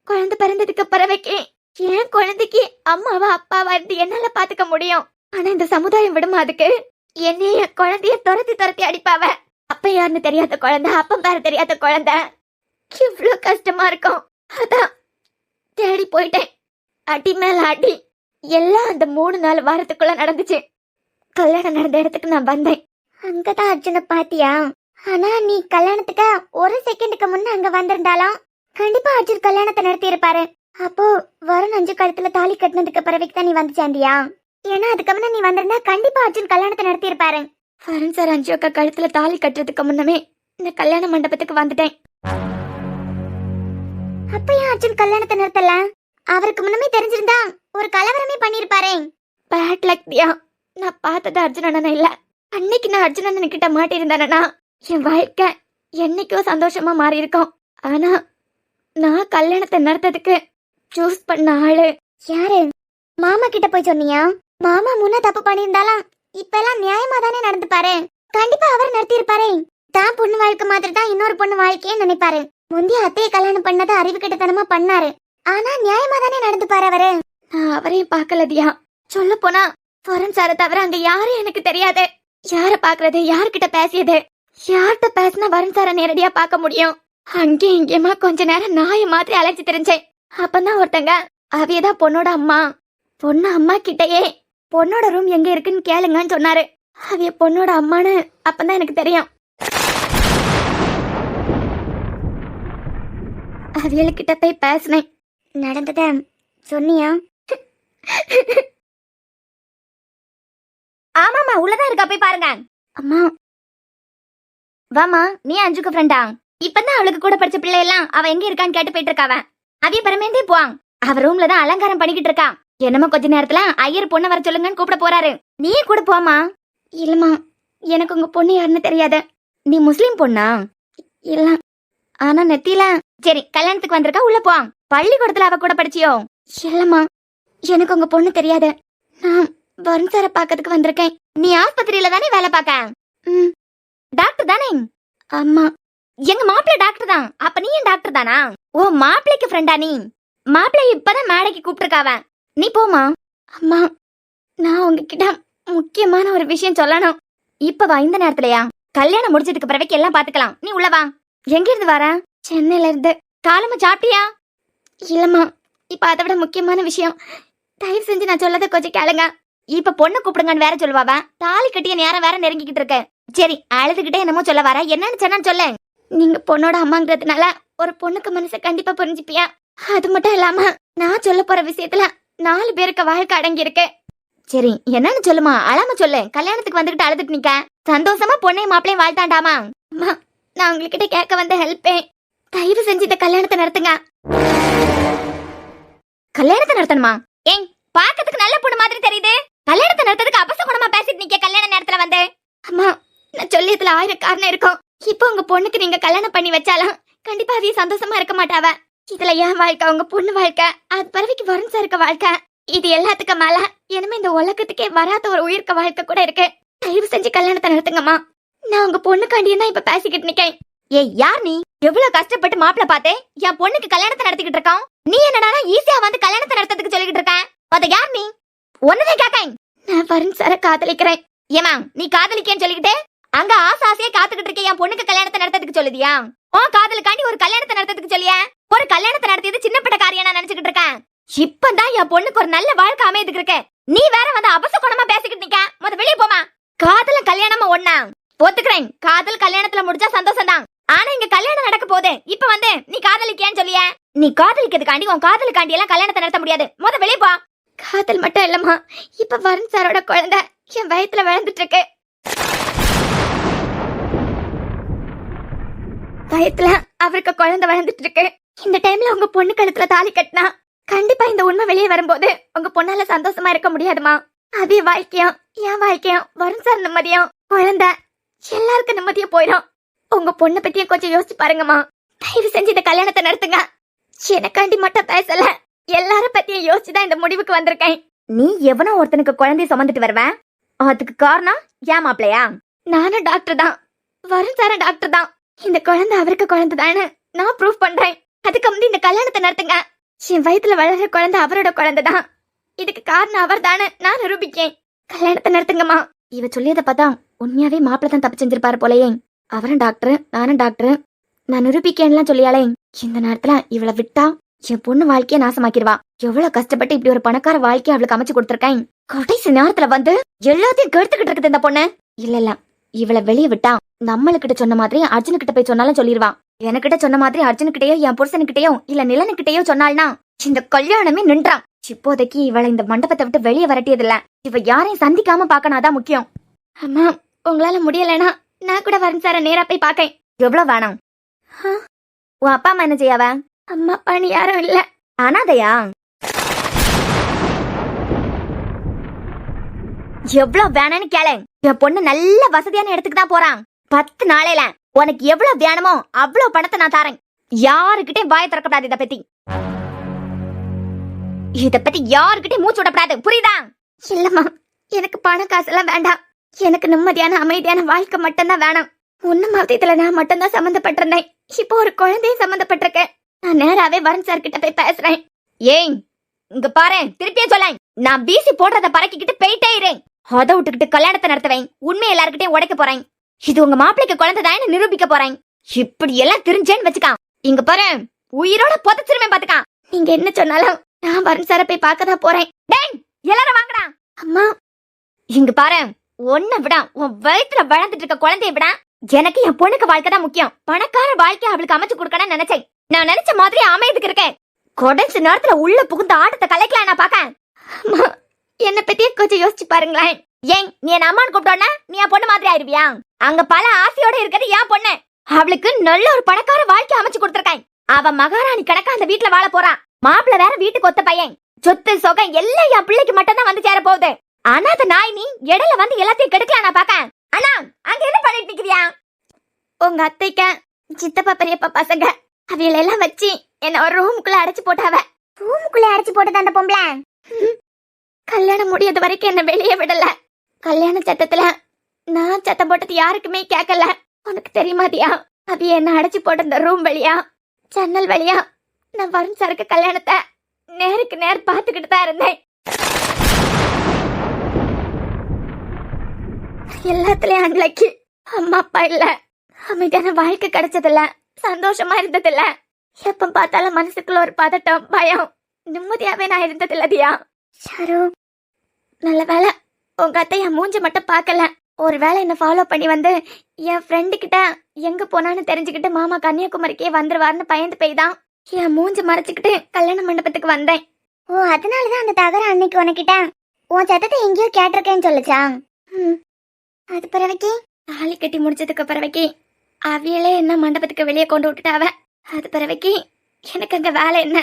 குழந்தை பிறந்ததுக்கு பிறவைக்கு என் குழந்தைக்கு அம்மாவா அப்பாவா இருந்து என்னால பாத்துக்க முடியும். ஆனா இந்த சமுதாயம் விடுமா அதுக்கு? என்னைய என் குழந்தைய துரத்தி அடிப்பாவ. அப்ப யாருன்னு தெரியாத குழந்தை, அப்பம் பேர தெரியாத குழந்தை, இவ்வளவு கஷ்டமா இருக்கும். அதான் தேடி போயிட்டேன். அடி மேல அடி எல்லாம் அந்த 3-4 வாரத்துக்குள்ள நடந்துச்சு. கல்யாணம் நடந்த இடத்துக்கு நான் வந்தேன். அங்கதான் அர்ஜுனை பாத்தியா? ஆனா நீ கல்யாணத்துக்கு 1 செகண்டுக்கு முன்ன அங்க வந்திருந்தாலும் கண்டிப்பா அர்ஜுன் கல்யாணத்தை நடத்தி இருப்பாரு. அப்போ வருண் 5 கழுத்துல தாலி கட்டினதுக்கு பிறவைக்கு தான் நீ வந்து சேர்ந்தியா? ஏன்னா அதுக்கு முன்ன நீ வந்திருந்தா கண்டிப்பா அர்ஜுன் கல்யாணத்தை நடத்தி இருப்பாரு. வருண் சார் 5 அக்கா கழுத்துல தாலி கட்டுறதுக்கு முன்னமே இந்த கல்யாண மண்டபத்துக்கு வந்துட்டேன். அப்ப ஏன் அர்ஜுன் கல்யாணத்தை நிறுத்தல? அவருக்கு முன்னமே தெரிஞ்சிருந்தா ஒரு கலவரமே பண்ணிருப்பாரே. பேட் லக் தியா, நான் பார்த்தது அர்ஜுன் அண்ணன் இல்ல. அன்னைக்கு நான் அர்ஜுன் அண்ணன் கிட்ட மாட்டிருந்தேன்னா என் வாழ்க்கை என்னைக்கோ சந்தோஷமா மாறி இருக்கும். ஆனா நான் கல்யாணத்தை நடத்ததுக்கு சூஸ் பண்ண ஆளு யாரு? மாமா கிட்ட போய் சொன்னியா? மாமா முன்ன தப்பு பண்ணியிருந்தாலும் இப்ப எல்லாம் நியாயமா தானே நடந்துப்பாரு. கண்டிப்பா அவர் நடத்தி இருப்பாரு. தான் பொண்ணு வாழ்க்கை மாதிரி தான் இன்னொரு பொண்ணு வாழ்க்கையே நினைப்பாரு. முந்தைய அத்தையை கல்யாணம் பண்ணதை அறிவு கிட்டத்தனமா பண்ணாரு. ஆனா நியாயமா தானே நடந்துப்பாரு அவரு. நான் அவரையும் பார்க்கல தியா. சொல்ல போனா வருண் சாரை தவிர அங்க யாரும் எனக்கு தெரியாது. யார பாக்குறது, யார்கிட்ட பேசியது, யார்கிட்ட பேசினா வருண் சாரை நேரடியா பார்க்க முடியும்? அங்கேயும் இங்கேயுமா கொஞ்ச நேரம் நாய மாதிரி அழைச்சி தெரிஞ்சேன். அப்பதான் ஒருத்தங்க அவியதான் பொண்ணோட அம்மா, பொண்ணு அம்மா கிட்டயே பொண்ணோட ரூம் எங்க இருக்குன்னு கேளுங்கன்னு சொன்னாரு. அவிய பொண்ணோட அம்மான்னு அப்பதான் எனக்கு தெரியும். அவியல்கிட்ட போய் பேசினேன். நடந்தத சொன்னியா? ஆமாமா, உள்ளதான் இருக்கா, போய் பாருங்க. அம்மா வாமா, நீ அஞ்சுக்கு ஃப்ரெண்டா? இப்பதான் அவளுக்கு கூட படிச்ச பிள்ளை எல்லாம் அவ எங்க இருக்கான்னு கேட்டு போயிட்டு இருக்காவ. அவிய பரமேந்தே போவான். அவ ரூம்ல தான் அலங்காரம் பண்ணிக்கிட்டு இருக்கா. என்னமோ கொஞ்ச நேரத்துல ஐயர் பொண்ணை வர சொல்லுங்கன்னு கூப்பிட போறாரு. நீயே கூட போமா? இல்லம்மா, எனக்கு உங்க பொண்ணு யாருன்னு தெரியாது. நீ முஸ்லிம் பொண்ணா? இல்ல, ஆனா நெத்தியில. சரி, கல்யாணத்துக்கு வந்திருக்கா, உள்ள போ. பள்ளிக்கூடத்துல அவ கூட படிச்சியோ? இல்லம்மா, எனக்கு உங்க பொண்ணு தெரியாது. நான் வருண் சாரை பாக்கிறதுக்கு வந்திருக்கேன். நீ ஆஸ்பத்திரியில தானே வேலை பார்க்க? டாக்டர் தானே? அம்மா, எங்க மாப்பிள்ளை டாக்டர் தான். அப்ப நீ டாக்டர் தானா? ஓ, மாப்பிள்ளைக்கு ஃப்ரெண்டா நீ? மாப்பிள்ளை இப்பதான் மேடைக்கு கூப்பிட்டுருக்காவ. நீ போமா. அம்மா, நான் உங்ககிட்ட முக்கியமான ஒரு விஷயம் சொல்லணும். இப்ப வா, இந்த நேரத்துலயா? கல்யாணம் முடிச்சதுக்கு பிறகு எல்லாம் பாத்துக்கலாம். நீ உள்ளவா. எங்க இருந்து வர? சென்னையில இருந்து. காலமா சாப்பிட்டியா? இல்லம்மா, இப்ப அதை விட முக்கியமான விஷயம். தயவு செஞ்சு நான் சொல்லதை கொஞ்சம் கேளுங்க. இப்ப பொண்ணு கூப்பிடுங்கன்னு வேற சொல்லுவாவ. தாலி கட்டிய நேரம் வேற நெருங்கிக்கிட்டு இருக்கு. சரி, அழுதுகிட்டே என்னமோ சொல்ல வர, என்னன்னு சொன்னான்னு சொல்ல. நீங்க பொண்ணோட அம்மாங்கிறதுனால ஒரு பொண்ணுக்கு மனசை கண்டிப்பா புரிஞ்சுப்பியா. அது மட்டும் இல்லாம நான் சொல்ல போற விஷயத்துல 4 பேருக்கு வாழ்க்கை அடங்கி இருக்கு. சரி, என்னன்னு சொல்லுமா, அழாம சொல்லு. கல்யாணத்துக்கு வந்துகிட்டு அழுதுட்டு நிக்க சந்தோஷமா பொண்ணையும் மாப்பிளையும் வாழ்த்தாண்டாமா. அம்மா, நான் உங்ககிட்ட கேட்க வந்த ஹெல்ப்பே, தயவு செஞ்சு இந்த கல்யாணத்தை நடத்துங்க. கல்யாணத்தை நடத்தணுமா? ஏன் பாக்கிறதுக்கு நல்ல பொண்ணு மாதிரி தெரியுது. கல்யாணத்தை நடத்துறதுக்கு அபசகுணமா பேசிட்டு நிக்க கல்யாண நேரத்துல வந்து. அம்மா, நான் சொல்லியதுல 1000 காரணம் இருக்கும். இப்போ உங்க பொண்ணுக்கு நீங்க கல்யாணம் பண்ணி வச்சாலும் கண்டிப்பா அதைய சந்தோஷமா இருக்க மாட்டாவ. இதுல என் வாழ்க்கை, உங்க பொண்ணு வாழ்க்கை, அது பறவைக்கு வரும் இருக்க வாழ்க்கை, இது எல்லாத்துக்கும் மேல இனிமே இந்த உலகத்துக்கே வராத ஒரு உயிர்க்க வாழ்க்கை கூட இருக்கு. தயவு செஞ்சு கல்யாணத்தை நடத்துங்கம்மா. நான் உங்க பொண்ணுக்காண்டியே தான் இப்ப பேசிக்கிட்டு நிக்கேன். ஏய், யார் நீ? எவ்வளவு கஷ்டப்பட்டு மாப்பிள்ள பார்த்தே என் பொண்ணுக்கு கல்யாணத்தை நடத்திக்கிட்டு இருக்கான். நீ என்னடா ஈஸியா வந்து கல்யாணத்தை நடத்துறதுக்கு சொல்லிக்கிட்டு இருக்க? அத யார் நீ? ஒன்னதான் கேக்கேன். நான் வருண் சார காதலிக்கிறேன். ஏமா, நீ காதலிக்கேன்னு சொல்லிக்கிட்டு அங்க ஆசாசியா காத்துக்கிட்டு இருக்க என் பொண்ணுக்கு கல்யாணத்தை நடத்துறதுக்கு சொல்லுதியா? காதலுக்காண்டி ஒரு கல்யாணத்தை நடத்துறதுக்கு சொல்லியா? ஒரு கல்யாணத்தை நடத்தியது சின்னப்பட்ட காரியம் நான் நினைச்சுக்கிட்டு இருக்கேன். இப்பதான் என் பொண்ணுக்கு ஒரு நல்ல வாழ்க்கை அமையதுக்கு இருக்கு. நீ வேற வந்து அபசகுணமா பேசிக்கிட்டு நிக்க. முத வெளியே போமா. காதல கல்யாணமா ஒண்ணா? ஒத்துக்கிறேன், காதல் கல்யாணத்துல முடிஞ்சா சந்தோஷம் தான். ஆனா இங்க கல்யாணம் நடக்க போகுது. இப்ப வந்து நீ காதலிக்கேன்னு சொல்லிய. நீ காதலிக்கிறதுக்காண்டி உன் காதலுக்காண்டி எல்லாம் கல்யாணத்தை நடத்த முடியாது. முத வெளியே போ. காதல் மட்டும் இல்லம்மா, இப்ப வருண் சாரோட குழந்தை என் வயத்துல வளர்ந்துட்டு இருக்கு. வயத்துல அவருக்கு குழந்தை வளர்ந்துட்டு இருக்கு. இந்த டைம்ல உங்க பொண்ணு கழுத்துல தாலி கட்டினா கண்டிப்பா இந்த உண்மை வெளியே வரும்போது உங்க பொண்ணால சந்தோஷமா இருக்க முடியாதுமா. அதே வாழ்க்கையும் என் வாழ்க்கையும் வருண் சார் நிம்மதியும் குழந்தை எல்லாருக்கும் நிம்மதியா போயிடும். உங்க பொண்ணை பத்தியும் கொஞ்சம் யோசிச்சு பாருங்கம்மா. தயவு செஞ்சு இந்த கல்யாணத்தை நடத்துங்க. எனக்காண்டி மட்டும் பேசல, எல்லாரும் பத்தியும் யோசிச்சுதான் இந்த முடிவுக்கு வந்திருக்கேன். நீ எவனோ ஒருத்தனுக்கு குழந்தைய சுமந்துட்டு வருவேன், அதுக்கு காரணம் ஏன் மாப்பிளையா? நானும் டாக்டர் தான், வருண் சார டாக்டர் தான். இந்த குழந்தை அவருக்கு குழந்தை தானே நான் ப்ரூவ் பண்றேன். அதுக்கு வந்து இந்த கல்யாணத்தை நடத்துங்க. என் வயித்துல வளர்ற குழந்தை அவரோட குழந்தை தான். இதுக்கு காரணம் அவர் தானே நான் நிரூபிக்கேன். கல்யாணத்தை நடத்துங்கம்மா. இவ சொல்லியதை பார்த்தா உண்மையாவே மாப்பிள்ள தான் தப்பு செஞ்சிருப்பாரு போலயே. அவரும் டாக்டர், நானும் டாக்டர், நான் நிரூபிக்கேன்லாம் சொல்லியாலே. இந்த நேரத்துல இவளை விட்டா என் பொண்ணு வாழ்க்கைய நாசமாக்கிடுவா. எவ்வளவு கஷ்டப்பட்டு இப்படி ஒரு பணக்கார வாழ்க்கைய அவளுக்கு அமைச்சு கொடுத்திருக்கேன். கடைசி நேரத்துல வந்து எல்லாத்தையும் கெடுத்துக்கிட்டு இருக்குது இந்த பொண்ணு. இல்ல, இவளை வெளியே விட்டா நம்மளுக்கிட்ட சொன்ன மாதிரி அர்ஜுனுக்கிட்ட போய் சொன்னாலும் சொல்லிடுவா. எனக்கிட்ட சொன்ன மாதிரி அர்ஜுனுக்கிட்டயோ என் புருஷனுக்கிட்டயோ இல்ல நிலனுக்கிட்டயோ சொன்னால்னா இந்த கல்யாணமே நின்றான். இப்போதைக்கு இவளை இந்த மண்டபத்தை விட்டு வெளியே வரட்டியதில்ல. இவ யாரையும் சந்திக்காம பாக்கனாதான் முக்கியம். அம்மா, உங்களால முடியலனா நான் கூட வருண் சார நேரா போய் பாக்கேன். எவ்வளவு வேணும்? உன் அப்பா அம்மா என்ன செய்யாவ? அம்மா அப்பான்னு யாரும் இல்ல. அனாதையா? எவ்வளவு வேணும்னு கேளு. என் பொண்ணு நல்ல வசதியான இடத்துக்கு தான் போறான். 10 நாளையில உனக்கு எவ்வளவு வேணுமோ அவ்வளவு பணத்தை நான் தரேன். யாருக்கிட்டே வாய திறக்கப்படாது. இத பத்தி யாருக்கிட்டே மூச்சு விடப்படாது, புரியுதா? இல்லம்மா, எனக்கு பண காசெல்லாம் வேண்டாம். எனக்கு நிம்மதியான அமைதியான வாழ்க்கை மட்டும்தான் வேணும். ஒண்ணு மாதத்துல நான் மட்டும்தான் சம்மந்தப்பட்டிருந்தேன். இப்போ ஒரு குழந்தையும் சம்மந்தப்பட்டிருக்கேன். நான் நேராவே வருண் சார் கிட்ட போய் பேசுறேன். ஏய், இங்க பாரு, திருப்பியே சொல்ல. நான் பிசி போடுறத பறக்கிக்கிட்டு போயிட்டே இருேன். அதை விட்டுக்கிட்டு கல்யாணத்தை நடத்துவேன். உண்மை எல்லாருக்கிட்டையும் உடைக்க போறேன். இது உங்க மாப்பிளைக்கு குழந்தைதான் நிரூபிக்க போறேன். இப்படி எல்லாம் தெரிஞ்சேன்னு வச்சுக்கான். இங்க பாரு, உயிரோட புதைச்சிருவேன் பாத்துக்கா. நீங்க என்ன சொன்னாலும் நான் வருண் சார போய் பார்க்கதான் போறேன். டேய், எல்லாரும் வாங்கடா. அம்மா, இங்க பாரு, ஒன்ன விட உன் வயித்துல வளர்ந்துட்டு இருக்க குழந்தைய விட எனக்கு என் பொண்ணுக்கு வாழ்க்கை தான் முக்கியம். பணக்கார வாழ்க்கைய அவளுக்கு அமைச்சு கொடுக்கணும்னு நினைச்சேன். நான் நினைச்ச மாதிரி அமையதுக்கு இருக்கேன். கடைசி நேரத்துல உள்ள புகுந்த ஆட்டத்தை கலைக்கலாம் நான் பாக்க. அம்மா, என்ன பத்தியே கொஞ்சம் யோசிச்சு பாருங்களேன். ஏன் நீ என் அம்மான்னு கூப்பிட்டோன்னா நீ என் பொண்ணு மாதிரி ஆயிருவியா? அங்க பல ஆசையோட இருக்கிறது என் பொண்ணு. அவளுக்கு நல்ல ஒரு பணக்கார வாழ்க்கை அமைச்சு கொடுத்திருக்கேன். அவ மகாராணி கணக்கா அந்த வீட்டுல வாழ போறான். மாப்பிள்ள வேற வீட்டுக்கு ஒத்த பையன். சொத்து சொகம் எல்லாம் என் பிள்ளைக்கு மட்டும் தான் வந்து சேர போகுது. ஆனா அந்த நாய் நீ இடையில வந்து எல்லாத்தையும் கெடுக்கலாம் நான் பாக்க. அண்ணா, அங்க என்ன பண்ணிட்டு நிக்கிறியா? உங்க அத்தைக்க சித்தப்பா பெரியப்பா பசங்க அவையில எல்லாம் வச்சு என்ன ஒரு ரூமுக்குள்ள அடைச்சு போட்டாவ. ரூமுக்குள்ள அடைச்சு போட்டது அந்த பொம்பளை. கல்யாணம் முடியது வரைக்கும் என்ன வெளியே விடல. கல்யாண சத்தத்துல நான் சத்தம் போட்டது யாருக்குமே கேட்கல. உனக்கு தெரியுமாதியா? அவைய என்ன அடைச்சு போட்ட இந்த ரூம் வழியா, ஜன்னல் வழியா நான் வருண் சாருக்கு கல்யாணத்தை நேருக்கு நேர் பாத்துக்கிட்டு தான் இருந்தேன். எல்லாத்துலயும் அன்னைக்கு அம்மா அப்பா இல்ல, அமைதியான வாழ்க்கை கிடைச்சதில்ல, சந்தோஷமா இருந்ததில்ல. எப்ப பார்த்தாலும் மனசுக்குள்ள ஒரு பதட்டம், பயம், நிம்மதியாவே நான் இருந்ததில்ல தியா. ஷாரு, நல்ல வேலை உங்க அத்தை என் மூஞ்ச மட்டும் பார்க்கல. ஒருவேளை என்ன ஃபாலோ பண்ணி வந்து என் ஃப்ரெண்டு கிட்ட எங்க போனான்னு தெரிஞ்சுக்கிட்டு மாமா கன்னியாகுமரிக்கே வந்துருவாருன்னு பயந்து போய் தான் என் மூஞ்ச மறைச்சுக்கிட்டு கல்யாண மண்டபத்துக்கு வந்தேன். ஓ, அதனாலதான் அந்த தகரம் அன்னைக்கு உனக்கிட்ட உன் சத்தத்தை எங்கேயோ கேட்டிருக்கேன்னு சொல்லுச்சா? அது பிறவைக்கு தாலி கட்டி முடிச்சதுக்கு பிறவைக்கு அவியலே என்ன மண்டபத்துக்கு வெளியே கொண்டு விட்டுட்டாவ. அது பிறவைக்கு எனக்கு அங்க வேலை என்ன,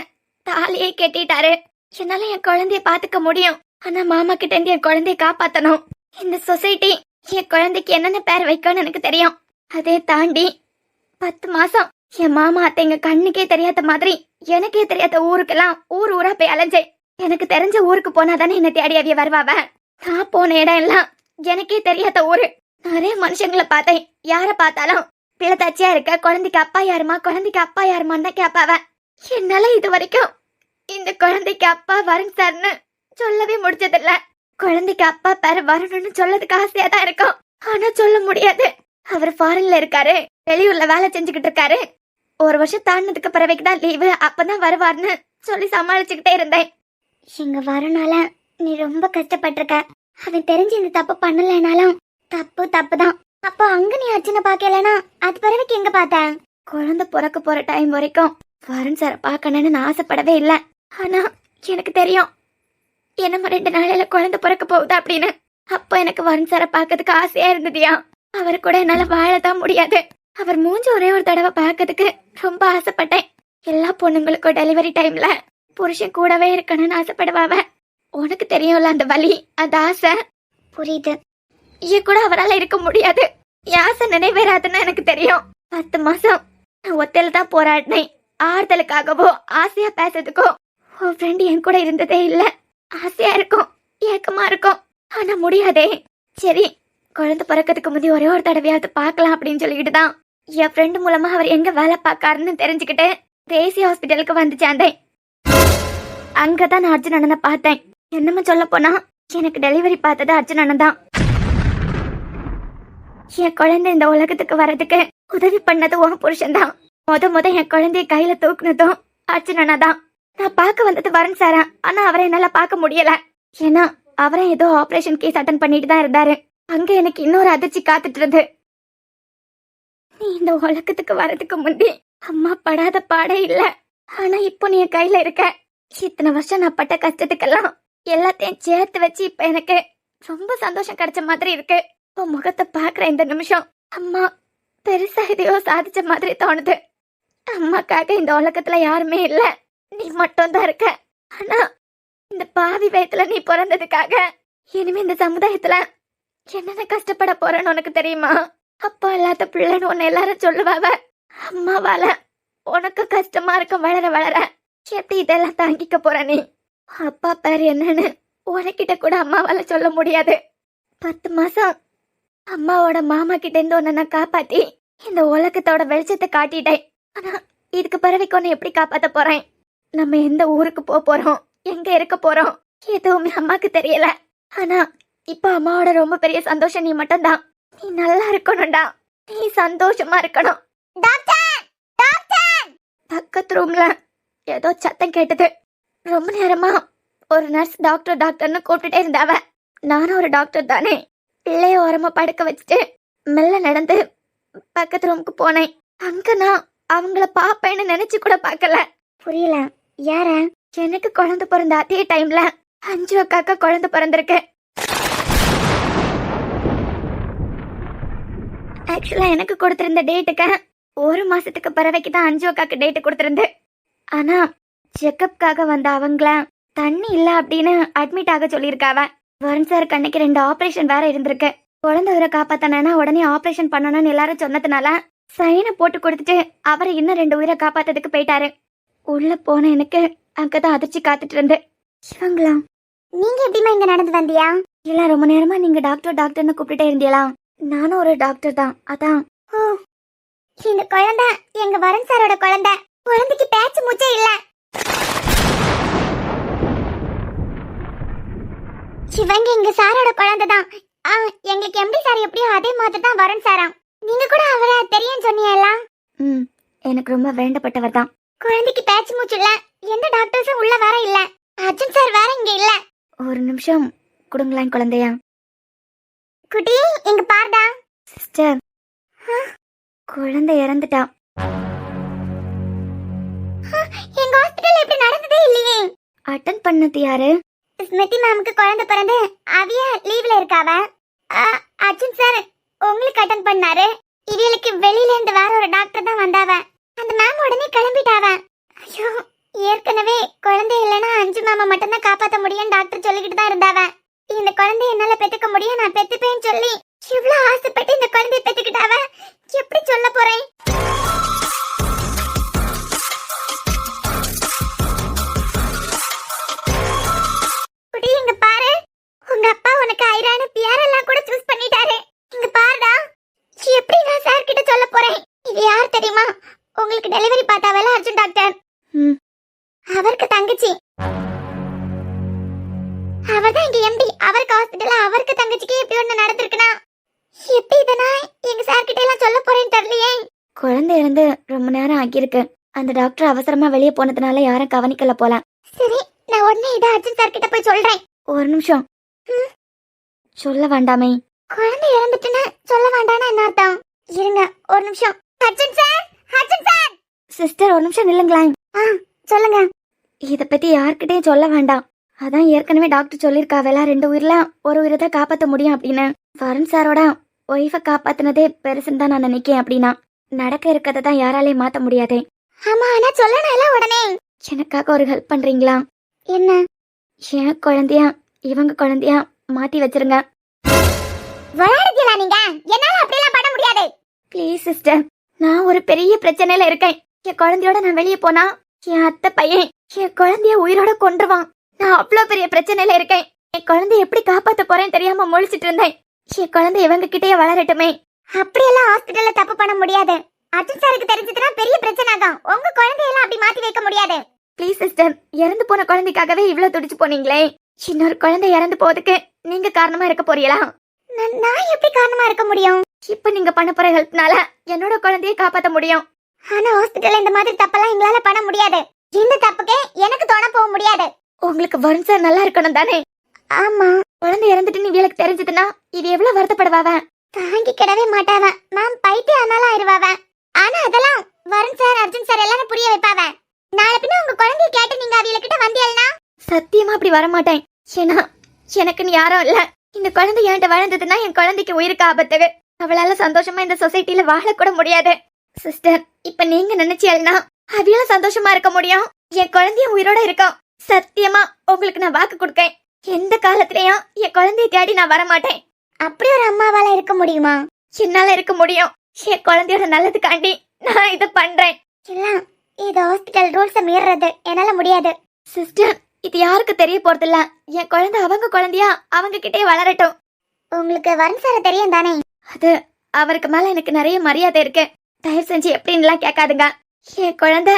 தாலியே கட்டிட்டாரு. என்னால என் குழந்தைய பாத்துக்க முடியும், ஆனா மாமா கிட்ட இருந்து என் குழந்தைய காப்பாத்தணும். இந்த சொசைட்டி என் குழந்தைக்கு என்னென்ன பேர் வைக்கணும்னு எனக்கு தெரியும். அதே தாண்டி 10 மாசம் என் மாமா அத்தை எங்க கண்ணுக்கே தெரியாத மாதிரி எனக்கே தெரியாத ஊருக்கெல்லாம் ஊர் ஊரா போய் அலைஞ்சேன். எனக்கு தெரிஞ்ச ஊருக்கு போனாதானே என்ன தேடி அவிய வருவாவ. நான் போன இடம் எல்லாம் எனக்கே தெரியாத ஊரு. நிறைய மனுஷங்களை பார்த்தேன். யார பார்த்தாலும் பிள்ளை தச்சியா இருக்க, குழந்தைக்கு அப்பா யாருமா, குழந்தைக்கு அப்பா யாருமான்னு தான் கேட்பாவ. என்னால இது வரைக்கும் இந்த குழந்தைக்கு அப்பா வருண் சார்னு சொல்லவே முடிச்சதில்ல. குழந்தைக்கு அப்பா பேர் வரணும்னு சொல்லதுக்கு ஆசையா தான் இருக்கும், ஆனா சொல்ல முடியாது. அவர் ஃபாரின்ல இருக்காரு, வெளியூர்ல வேலை செஞ்சுக்கிட்டு இருக்காரு. 1 வருஷம் தாண்டினதுக்கு பிறவைக்குதான் லீவு, அப்பதான் வருவார்னு சொல்லி சமாளிச்சுக்கிட்டே இருந்தேன். இங்க வரனால நீ ரொம்ப கஷ்டப்பட்டிருக்க. அவன் தெரிஞ்சு இந்த தப்பு பண்ணலனாலும் தப்பு தான். அப்போ அங்க நீ அர்ச்சனை பாக்கலனா அது பிறவைக்கு எங்க பார்த்த? குழந்தை பிறக்க போற டைம் வரைக்கும் வருண் சாரை பார்க்கணும்னு நான் ஆசைப்படவே இல்லை. ஆனா எனக்கு தெரியும் என்னமா 2 நாளையில குழந்தை பிறக்க போகுது அப்படின்னு. அப்போ எனக்கு வருண் சாரை பார்க்கறதுக்கு ஆசையா இருந்ததியா. அவர் கூட என்னால வாழதான் முடியாது. அவர் மூஞ்சி ஒரே ஒரு தடவை பார்க்கறதுக்கு ரொம்ப ஆசைப்பட்டேன். எல்லா பொண்ணுங்களுக்கும் டெலிவரி டைம்ல புருஷன் கூடவே இருக்கணும்னு ஆசைப்படுவாவ. உனக்கு தெரியும்ல அந்த வலி, அந்த ஆசை. புரியுது. ஏன் கூட அவரால் இருக்க முடியாது. என் ஆசை நிறைவேறாதுன்னு எனக்கு தெரியும். 10 மாசம் நான் ஒத்தையில தான் போராடினேன். ஆறுதலுக்காகவோ ஆசையா பேசுறதுக்கோ உன் ஃப்ரெண்டு என் கூட இருந்ததே இல்ல. ஆசையா இருக்கும், ஏக்கமா இருக்கும், ஆனா முடியாதே. சரி, குழந்தை பிறக்கிறதுக்கு முந்தி ஒரே ஒரு தடவையாவது பார்க்கலாம் அப்படின்னு சொல்லிக்கிட்டு தான் என் ஃப்ரெண்டு மூலமா அவர் எங்க வேலை பார்க்காருன்னு தெரிஞ்சுக்கிட்டு தேசிய ஹாஸ்பிட்டலுக்கு வந்து சேர்ந்தேன். அங்கதான் நான் அர்ஜுன் அண்ணனை பார்த்தேன். என்னமோ சொல்ல போனா எனக்கு டெலிவரி பார்த்தது அர்ஜுன் அண்ணன் தான். என் குழந்தை இந்த உலகத்துக்கு வர்றதுக்கு உதவி பண்ணது உன் புருஷன் தான். முத என் குழந்தைய கையில தூக்குனதும் அர்ஜுன் அண்ணா தான். நான் பார்க்க வந்தது வருண் சாரா, ஆனா அவரை என்னால பார்க்க முடியல. ஏன்னா அவரை ஏதோ ஆபரேஷன் கேஸ் அட்டன் பண்ணிட்டு தான் இருந்தாரு. அங்க எனக்கு இன்னொரு அதிர்ச்சி காத்துட்டு இருந்து. நீ இந்த உலகத்துக்கு வர்றதுக்கு முந்தி அம்மா படாத பாடே இல்ல, ஆனா இப்போ நீ என் கையில இருக்க. இத்தனை வருஷம் நான் பட்ட கஷ்டத்துக்கெல்லாம் எல்லாத்தையும் சேர்த்து வச்சு இப்ப எனக்கு ரொம்ப சந்தோஷம் கிடைச்ச மாதிரி இருக்கு. உன் முகத்தை பாக்குற இந்த நிமிஷம் அம்மா பெருசா எதையோ சாதிச்ச மாதிரி தோணுது. அம்மாக்காக இந்த உலகத்துல யாருமே இல்ல, நீ மட்டும் தான் இருக்க. ஆனா இந்த பாவி வயத்துல நீ பிறந்ததுக்காக இனிமே இந்த சமுதாயத்துல என்னென்ன கஷ்டப்பட போறேன்னு உனக்கு தெரியுமா? அப்பா இல்லாத பிள்ளைன்னு உன்னை எல்லாரும் சொல்லுவாவ. அம்மாவால உனக்கு கஷ்டமா இருக்கும் வளர வளர. எப்படி இதெல்லாம் தாங்கிக்க போற நீ? அப்பா பேர் என்னன்னு உனக்கிட்ட கூட அம்மாவால சொல்ல முடியாது. 10 மாசம் அம்மாவோட மாமா கிட்ட இருந்து உன்னை நான் காப்பாத்தி இந்த உலகத்தோட வெளிச்சத்தை காட்டிட்டேன். ஆனா இதுக்கு பிறவைக்கு உன்னை எப்படி காப்பாத்த போறேன்? நம்ம எந்த ஊருக்கு போறோம், எங்க இருக்க போறோம், எதுவுமே அம்மாக்கு தெரியல. ஆனா இப்ப அம்மாவோட ரொம்ப பெரிய சந்தோஷம் நீ மட்டும்தான். நீ நல்லா இருக்கணும்டா, நீ சந்தோஷமா இருக்கணும். பக்கத்து ரூம்ல ஏதோ சத்தம் கேட்டது. ரொம்ப நேரமா ஒரு நர்ஸ் டாக்டர் டாக்டர்னு கூப்பிட்டுட்டே இருந்தாவ. நானும் ஒரு டாக்டர் தானே. பிள்ளைய ஓரமா படுக்க வச்சுட்டு மெல்ல நடந்து பக்கத்து ரூமுக்கு போனேன். அங்க நான் அவங்கள பாப்பேன்னு நினைச்சு கூட பார்க்கல. புரியல, யார? எனக்கு குழந்தை பிறந்த அதே டைம்ல அஞ்சு அக்காக்கா குழந்தை பிறந்திருக்கு. ஆக்சுவலா எனக்கு கொடுத்திருந்த டேட்டுக்கு 1 மாசத்துக்கு பிறவைக்கு தான் அஞ்சு அக்காக்கு டேட்டு கொடுத்திருந்து. ஆனா செக்கப்காக வந்த அவங்கள தண்ணி இல்ல அப்படின்னு அட்மிட் ஆக சொல்லியிருக்காவ. வருண் சார் கண்ணுக்கு 2 ஆபரேஷன் வேற இருந்திருக்கு. குழந்தை உயிரை காப்பாத்தனா உடனே ஆபரேஷன் பண்ணணும்னு எல்லாரும் சொன்னதுனால சைனை போட்டு கொடுத்துட்டு அவரை இன்னும் 2 உயிரை காப்பாத்ததுக்கு போயிட்டாரு. உள்ள போன எனக்கு அங்கதான் அதிர்ச்சி காத்துட்டு இருந்து. இவங்களா? நீங்க எப்படிமா இங்க நடந்து வந்தியா? இல்ல, ரொம்ப நேரமா நீங்க டாக்டர் டாக்டர்னு கூப்பிட்டுட்டே இருந்தீங்களா? நானும் ஒரு டாக்டர் தான், அதான். ஓ, இந்த குழந்தை எங்க வருண் சாரோட குழந்தை. குழந்தைக்கு பேச்சு மூச்சே இல்ல. இவங்க எங்க சாரோட குழந்தை தான். எங்களுக்கு எம்டி சார் எப்படியோ அதே மாதிரி தான் வருண் சாரா. நீங்க கூட அவரை தெரியும் சொன்னீங்களா? எனக்கு ரொம்ப வேண்டப்பட்டவர் தான். குழந்தைக்கு பேச்சு மூச்சு இல்ல, எந்த டாக்டர்ஸும் உள்ள வேற இல்ல, அர்ஜுன் சார் வேற இங்க இல்ல. ஒரு நிமிஷம் கொடுங்களேன் குழந்தையா. குட்டி இங்க பாருடா. சிஸ்டர், குழந்தை இறந்துட்டா. எங்க ஹாஸ்பிடல்ல இப்படி நடந்ததே இல்லையே. அட்டன் பண்ணது யாரு? ஸ்மிருதி மேமுக்கு குழந்தை பிறந்து அவிய லீவ்ல இருக்காவ. அர்ஜுன் சார் உங்களுக்கு அட்டன் பண்ணாரு. இவளுக்கு வெளியில இருந்து வேற ஒரு டாக்டர் தான் வந்தாவ. அந்த மேம் உடனே கிளம்பிட்டாவ. ஐயோ, ஏற்கனவே குழந்தை இல்லைன்னா அஞ்சு மாமா மட்டும் தான் காப்பாத்த முடியும் டாக்டர் சொல்லிக்கிட்டு தான் இருந்தாவ. இந்த குழந்தைய என்னால பெத்துக்க முடியும், நான் பெத்துப்பேன்னு சொல்லி இவ்வளவு ஆசைப்பட்டு இந்த குழந்தைய பெத்துக்கிட்டாவ. எப்படி சொல்ல போறேன்? குடி இங்க பாரு, உங்க அப்பா உனக்கு ஐரான பியாரெல்லாம் கூட சூஸ் பண்ணிட்டாரு. இங்க பாருடா, எப்படி நான் சார் கிட்ட சொல்ல போறேன்? இது யார் தெரியுமா? உங்களுக்கு டெலிவரி பார்த்தாவல அர்ஜுன் டாக்டர், அவருக்கு தங்கச்சி. அவர்தான் இங்க எம்டி. அவருக்கு ஹாஸ்பிடல்ல அவருக்கு தங்கச்சிக்கு எப்படி ஒண்ணு நடந்திருக்குனா எப்படி இத நான் எங்க சார் கிட்ட எல்லாம் சொல்ல போறேன்னு தெரியலையே. குழந்தை இறந்து ரொம்ப நேரம் ஆகியிருக்கு. அந்த டாக்டர் அவசரமா வெளியே போனதுனால யாரும் கவனிக்கல போல. சரி, நான் உடனே இத அர்ஜுன் சார் கிட்ட போய் சொல்றேன். ஒரு நிமிஷம். சொல்ல வேண்டாமே. குழந்தை இறந்துட்டுன்னு சொல்ல வேண்டாம்னா என்ன அர்த்தம்? இருங்க ஒரு நிமிஷம். Arjun sir, Arjun sir. Sister, ஒரு நிமிஷம் நில்லுங்களேன். சொல்லுங்க. இத பத்தி யார்கிட்டயும் சொல்ல வேண்டாம். அதான் ஏற்கனவே டாக்டர் சொல்லிருக்காவல 2 உயிர்ல ஒரு உயிரை தான் காப்பாத்த முடியும் அப்படின்னு. வருண் சாரோட ஒய்ஃபை காப்பாத்தினதே பெருசுன்னு தான் நான் நினைக்கேன். அப்படின்னா நடக்க இருக்கதை தான் யாராலையும் மாத்த முடியாதே. ஆமா, நான் சொல்லணும்ல உடனே. எனக்காக ஒரு ஹெல்ப் பண்றீங்களா? என்ன? என் குழந்தையா இவங்க குழந்தையா மாத்தி வச்சிருங்க. விளையாடுறீங்களா நீங்க? என்னால அப்படியெல்லாம் பண்ண முடியாது. ப்ளீஸ் சிஸ்டர், நான் ஒரு பெரிய பிரச்சனையில இருக்கேன். என் குழந்தையோட நான் வெளியே போனா என் அத்தை பையன் என் குழந்தைய உயிரோட கொன்றுவான். நான் அவ்வளவு பெரிய பிரச்சனையில இருக்கேன். என் குழந்தைய எப்படி காப்பாத்த போறேன்னு தெரியாம முழிச்சிட்டு இருந்தேன். என் குழந்தை இவங்க கிட்டே வளரட்டுமே. அப்படியெல்லாம் ஹாஸ்பிடல்ல தப்பு பண்ண முடியாது. அர்ஜுன் சாருக்கு தெரிஞ்சதுன்னா பெரிய பிரச்சனை ஆகும். உங்க குழந்தையெல்லாம் அப்படி மாத்தி வைக்க முடியாது. ப்ளீஸ் சிஸ்டர், இறந்து போன குழந்தைக்காகவே இவ்வளவு துடிச்சு போனீங்களே. இன்னொரு குழந்தை இறந்து போறதுக்கு நீங்க காரணமா இருக்க போறீங்களா? நான் எப்படி காரணமா இருக்க முடியும்? இப்ப நீங்க பண்ண போற ஹெல்ப்னால என்னோட குழந்தையை காப்பாத்த முடியும். ஆனா ஹாஸ்பிடல்ல இந்த மாதிரி தப்பெல்லாம் எங்களால பண்ண முடியாது. இந்த தப்புக்கே எனக்கு தோண போக முடியாது. உங்களுக்கு வருண் சார் நல்லா இருக்கணும் தானே? ஆமா. குழந்தை இறந்துட்டு இவளுக்கு தெரிஞ்சதுன்னா இது எவ்வளவு வருத்தப்படுவாவ? தாங்கிக்கிடவே மாட்டாவ. மேம் பைத்தியம் ஆனாலும் ஆயிருவாவ. ஆனா அதெல்லாம் வருண் சார் அர்ஜுன் சார் எல்லாரும் புரிய வைப்பாவ. நாளை பின்ன உங்க குழந்தைய கேட்டு நீங்க அவகிட்ட வந்தியல்னா சத்தியமா அப்படி வரமாட்டேன். ஏன்னா எனக்குன்னு யாரும் இல்ல. இந்த குழந்தை என்கிட்ட வளர்ந்ததுன்னா என் குழந்தைக்கு உயிருக்கு ஆபத்து. அவளால சந்தோஷமா இந்த சொசைட்டில வாழக்கூட முடியாது. சிஸ்டர், இப்ப நீங்க நினைச்சீங்கன்னா அவையால சந்தோஷமா இருக்க முடியும். என் குழந்தைய உயிரோட இருக்கும். சத்தியமா உங்களுக்கு நான் வாக்கு கொடுக்கேன். எந்த காலத்திலயும் என் குழந்தைய தேடி நான் வரமாட்டேன். அப்படி ஒரு அம்மாவால இருக்க முடியுமா? என்னால இருக்க முடியும். என் குழந்தையோட நல்லதுக்காண்டி நான் இதை பண்றேன். இல்ல, இது ஹாஸ்பிடல் ரூல்ஸ மீறது என்னால முடியாது. சிஸ்டர், இது யாருக்கு தெரிய போறது இல்ல. என் குழந்தை அவங்க குழந்தையா அவங்க கிட்டே வளரட்டும். உங்களுக்கு வருண் சார தெரியும் தானே? அது அவருக்கு மேல எனக்கு நிறைய மரியாதை இருக்கு. தயவு செஞ்சு எப்படின்லாம் கேட்காதுங்க. என் குழந்தை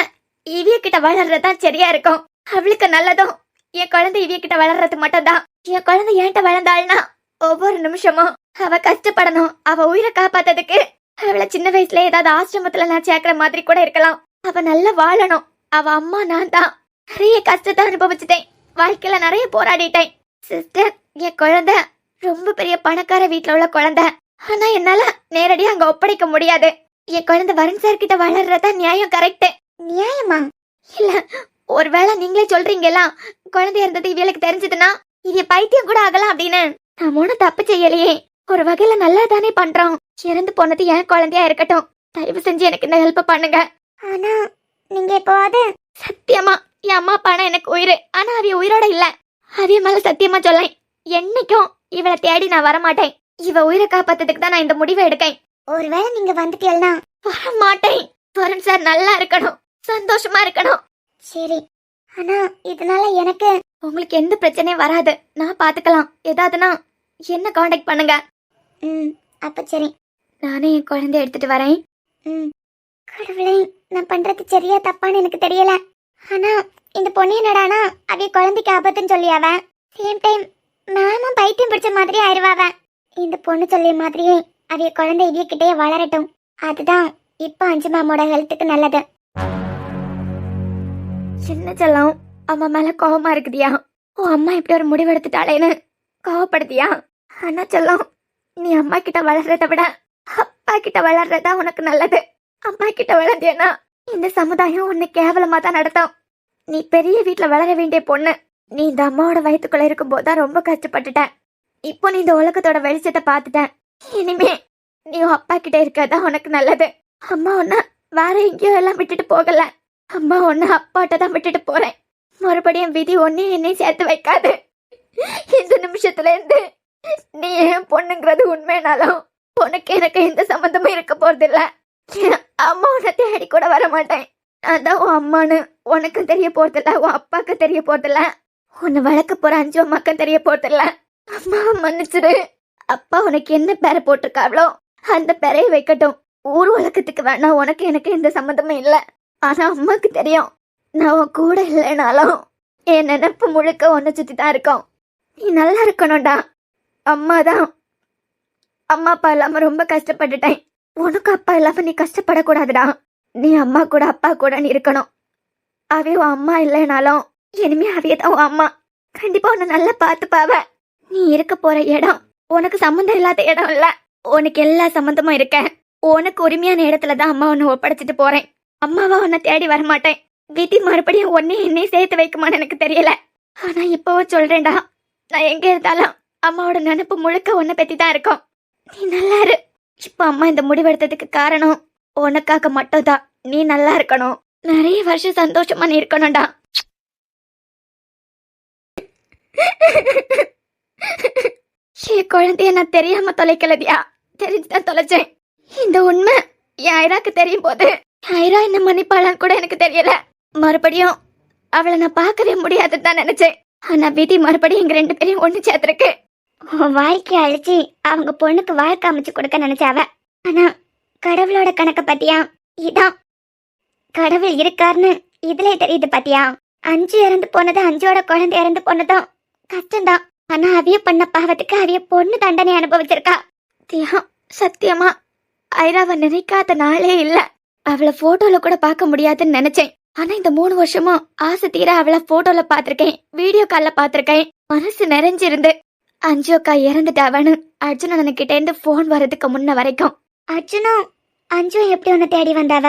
இவிய கிட்ட வளர்றதுதான் சரியா இருக்கும். அவளுக்கு நல்லதும் என் குழந்தை இவிய கிட்ட வளர்றது மட்டும்தான். என் குழந்தை என்கிட்ட வளர்ந்தாள்னா ஒவ்வொரு நிமிஷமும் அவ கஷ்டப்படணும். அவ உயிரை காப்பாத்ததுக்கு அவளை சின்ன வயசுல ஏதாவது ஆசிரமத்துல நான் சேர்க்கிற மாதிரி கூட இருக்கலாம். அவ நல்லா வாழணும். அவ அம்மா நான் தான். நிறைய கஷ்டத்தை அனுபவிச்சுட்டேன். வாழ்க்கையில நிறைய போராடிட்டேன். சிஸ்டர், என் குழந்தை ரொம்ப பெரிய பணக்கார வீட்டுல உள்ள குழந்தை. ஆனா என்னால நேரடியா அங்க ஒப்படைக்க முடியாது. என் குழந்தை வருண் சார் கிட்ட வளர்றதா நியாயம். கரெக்ட்? நியாயமா? இல்ல, ஒருவேளை நீங்களே சொல்றீங்களா குழந்தை இருந்தது இவளுக்கு தெரிஞ்சதுன்னா இவ பைத்தியம் கூட ஆகலாம் அப்படின்னு. நான் ஒன்னும் தப்பு செய்யலையே. ஒரு வகையில நல்லா தானே பண்றோம். இறந்து போனது என் குழந்தையா இருக்கட்டும். தயவு செஞ்சு எனக்கு இந்த ஹெல்ப் பண்ணுங்க. ஆனா நீங்க எப்போது சத்தியமா என் அம்மா அப்பானா எனக்கு உயிர். ஆனா அவிய உயிரோட இல்ல. அவிய மேல சத்தியமா சொல்லேன், என்னைக்கும் இவளை தேடி நான் வரமாட்டேன். இவ உயிரை காப்பாத்ததுக்கு தான் நான் இந்த முடிவை எடுக்கேன். ஒருவேளை நீங்க வந்துட்டீங்கன்னா வரமாட்டேன். வருண் சார் நல்லா இருக்கணும், சந்தோஷமா இருக்கணும். சரி, ஆனா இதனால எனக்கு உங்களுக்கு எந்த பிரச்சனையும் வராது. நான் பாத்துக்கலாம். ஏதாவதுன்னா என்ன காண்டாக்ட் பண்ணுங்க. அப்ப சரி, நானே என் குழந்தைய எடுத்துட்டு வரேன். கடவுளே, நான் பண்றது சரியா தப்பான்னு எனக்கு தெரியல. ஆனா இந்த பொண்ணு என்னடானா அவைய குழந்தைக்கு ஆபத்துன்னு சொல்லியாவ. சேம் டைம் மேமும் பைத்தியம் பிடிச்ச மாதிரி ஆயிருவாவ. இந்த பொண்ணு சொல்லிய மாதிரியே அவைய குழந்தை இவகிட்டே வளரட்டும். அதுதான் இப்ப அஞ்சு மாமோட ஹெல்த்துக்கு நல்லது. சின்ன செல்லம், அம்மா மேல கோபமா இருக்குதியா? ஓ, அம்மா இப்படி ஒரு முடிவு எடுத்துட்டாளேன்னு கோவப்படுத்தியா? ஆனா செல்லம், நீ அம்மா கிட்ட வளர்றத விட அப்பா கிட்ட வளர்றதா உனக்கு நல்லது. அம்மா கிட்ட வளர்ந்தேன்னா இந்த சமுதாயம் உன்னை கேவலமா தான் நடத்தும். நீ பெரிய வீட்டுல வளர வேண்டிய பொண்ணு. நீ இந்த அம்மாவோட வயித்துக்குள்ள இருக்கும் போதுதான் ரொம்ப கஷ்டப்பட்டுட்ட. இப்போ நீ இந்த உலகத்தோட வெளிச்சத்தை பார்த்துட்ட. இனிமே நீ உன் அப்பா கிட்ட இருக்கதா உனக்கு நல்லது. அம்மா உன்ன வேற எங்கேயோ எல்லாம் விட்டுட்டு போகல. அம்மா உன்ன அப்பாட்ட தான் விட்டுட்டு போறேன். மறுபடியும் விதி ஒன்னே என்னையும் சேர்த்து வைக்காது. இந்த நிமிஷத்துல இருந்து நீ ஏன் பொண்ணுங்கிறது உண்மைனாலும் உனக்கு எனக்கு எந்த சம்மந்தமும் இருக்க போறது இல்ல. அம்மா உன்னை தேடி கூட வர மாட்டேன். அதான் உன் அம்மானு உனக்கும் தெரிய போறதில்ல, உன் அப்பாக்கு தெரிய போறதில்ல, உன்னை வளர்க்க போற 5 அம்மாக்கும் தெரிய போறதில்ல. அம்மா மன்னிச்சிரு. அப்பா உனக்கு என்ன பேரை போட்டிருக்காவளோ அந்த பேரையை வைக்கட்டும். ஊர் உலகத்துக்கு வேணா உனக்கு எனக்கு எந்த சம்மந்தமும் இல்ல. ஆனா அம்மாக்கு தெரியும், நான் உன் கூட இல்லைனாலும் என் நினைப்பு முழுக்க உன்னை சுத்தி தான் இருக்கும். நீ நல்லா இருக்கணும்டா. அம்மாதான் அம்மா அப்பா இல்லாம ரொம்ப கஷ்டப்பட்டுட்டேன். உனக்கு அப்பா இல்லாம நீ கஷ்டப்படக்கூடாதுடா. நீ அம்மா கூட அப்பா கூட நீ இருக்கணும். அவைய உன் அம்மா இல்லைனாலும் இனிமே அவையதான் உன் அம்மா. கண்டிப்பா உன்னை நல்லா பார்த்துப்பாவ. நீ இருக்க போற இடம் உனக்கு சம்மந்தம் இல்லாத இடம் இல்ல. உனக்கு எல்லா சம்மந்தமும் இருக்க. உனக்கு உரிமையான இடத்துலதான் அம்மா உன்னை ஒப்படைச்சிட்டு போறேன். அம்மாவா உன்னை தேடி வரமாட்டேன். விதி மறுபடியும் ஒன்னே என்னை சேர்த்து வைக்குமான்னு எனக்கு தெரியல. ஆனா இப்பவும் சொல்றேன்டா, நான் எங்க இருந்தாலும் அம்மாவோட நினைப்பு முழுக்க உன்னை பத்தி தான் இருக்கும். நீ நல்லா இரு. இப்ப அம்மா இந்த முடிவெடுத்ததுக்கு காரணம் உனக்காக மட்டும்தான். நீ நல்லா இருக்கணும். நிறைய வருஷம் சந்தோஷமா நீ இருக்கணும்டா. என் குழந்தைய நான் தெரியாம தொலைக்கலதியா, தெரிஞ்சுதான் தொலைச்சேன். இந்த உண்மை என் ஐராக்கு தெரியும் போது ஐரா என்ன மன்னிப்பாளான்னு கூட எனக்கு தெரியல. மறுபடியும் அவளை நான் பார்க்கவே முடியாதுன்னு தான் நினைச்சேன். ஆனா விதி மறுபடியும் எங்க 2 பேரையும் ஒண்ணு சேர்த்திருக்கு. உன் வாழ்க்கைய அழிச்சு அவங்க பொண்ணுக்கு வாழ்க்கை அமைச்சு கொடுக்க நினைச்சாவ. ஆனா கடவுளோட கணக்க பத்தியா? இதான் கடவுள் இருக்காருன்னு இதுல தெரியுது பாத்தியா? 5 இறந்து போனது, 5ஓட குழந்தை இறந்து போனதும் கஷ்டம்தான். ஆனா அவிய பண்ண பாவத்துக்கு அவிய பொண்ணு தண்டனை அனுபவிச்சிருக்கா. சத்தியமா ஐராவை நினைக்காத நாளே இல்ல. அவளை போட்டோல கூட பார்க்க முடியாதுன்னு நினைச்சேன். ஆனா இந்த 3 வருஷமா ஆசை தீர அவளை போட்டோல பாத்திருக்கேன், வீடியோ கால்ல பாத்திருக்கேன். மனசு நிறைஞ்சிருந்து அஞ்சுக்கா இறந்துட்டாவன்னு அர்ஜுனன் கிட்ட இருந்து போன் வர்றதுக்கு முன்ன வரைக்கும். அர்ஜுனும் அஞ்சும் எப்படி உன்னை தேடி வந்தாவ?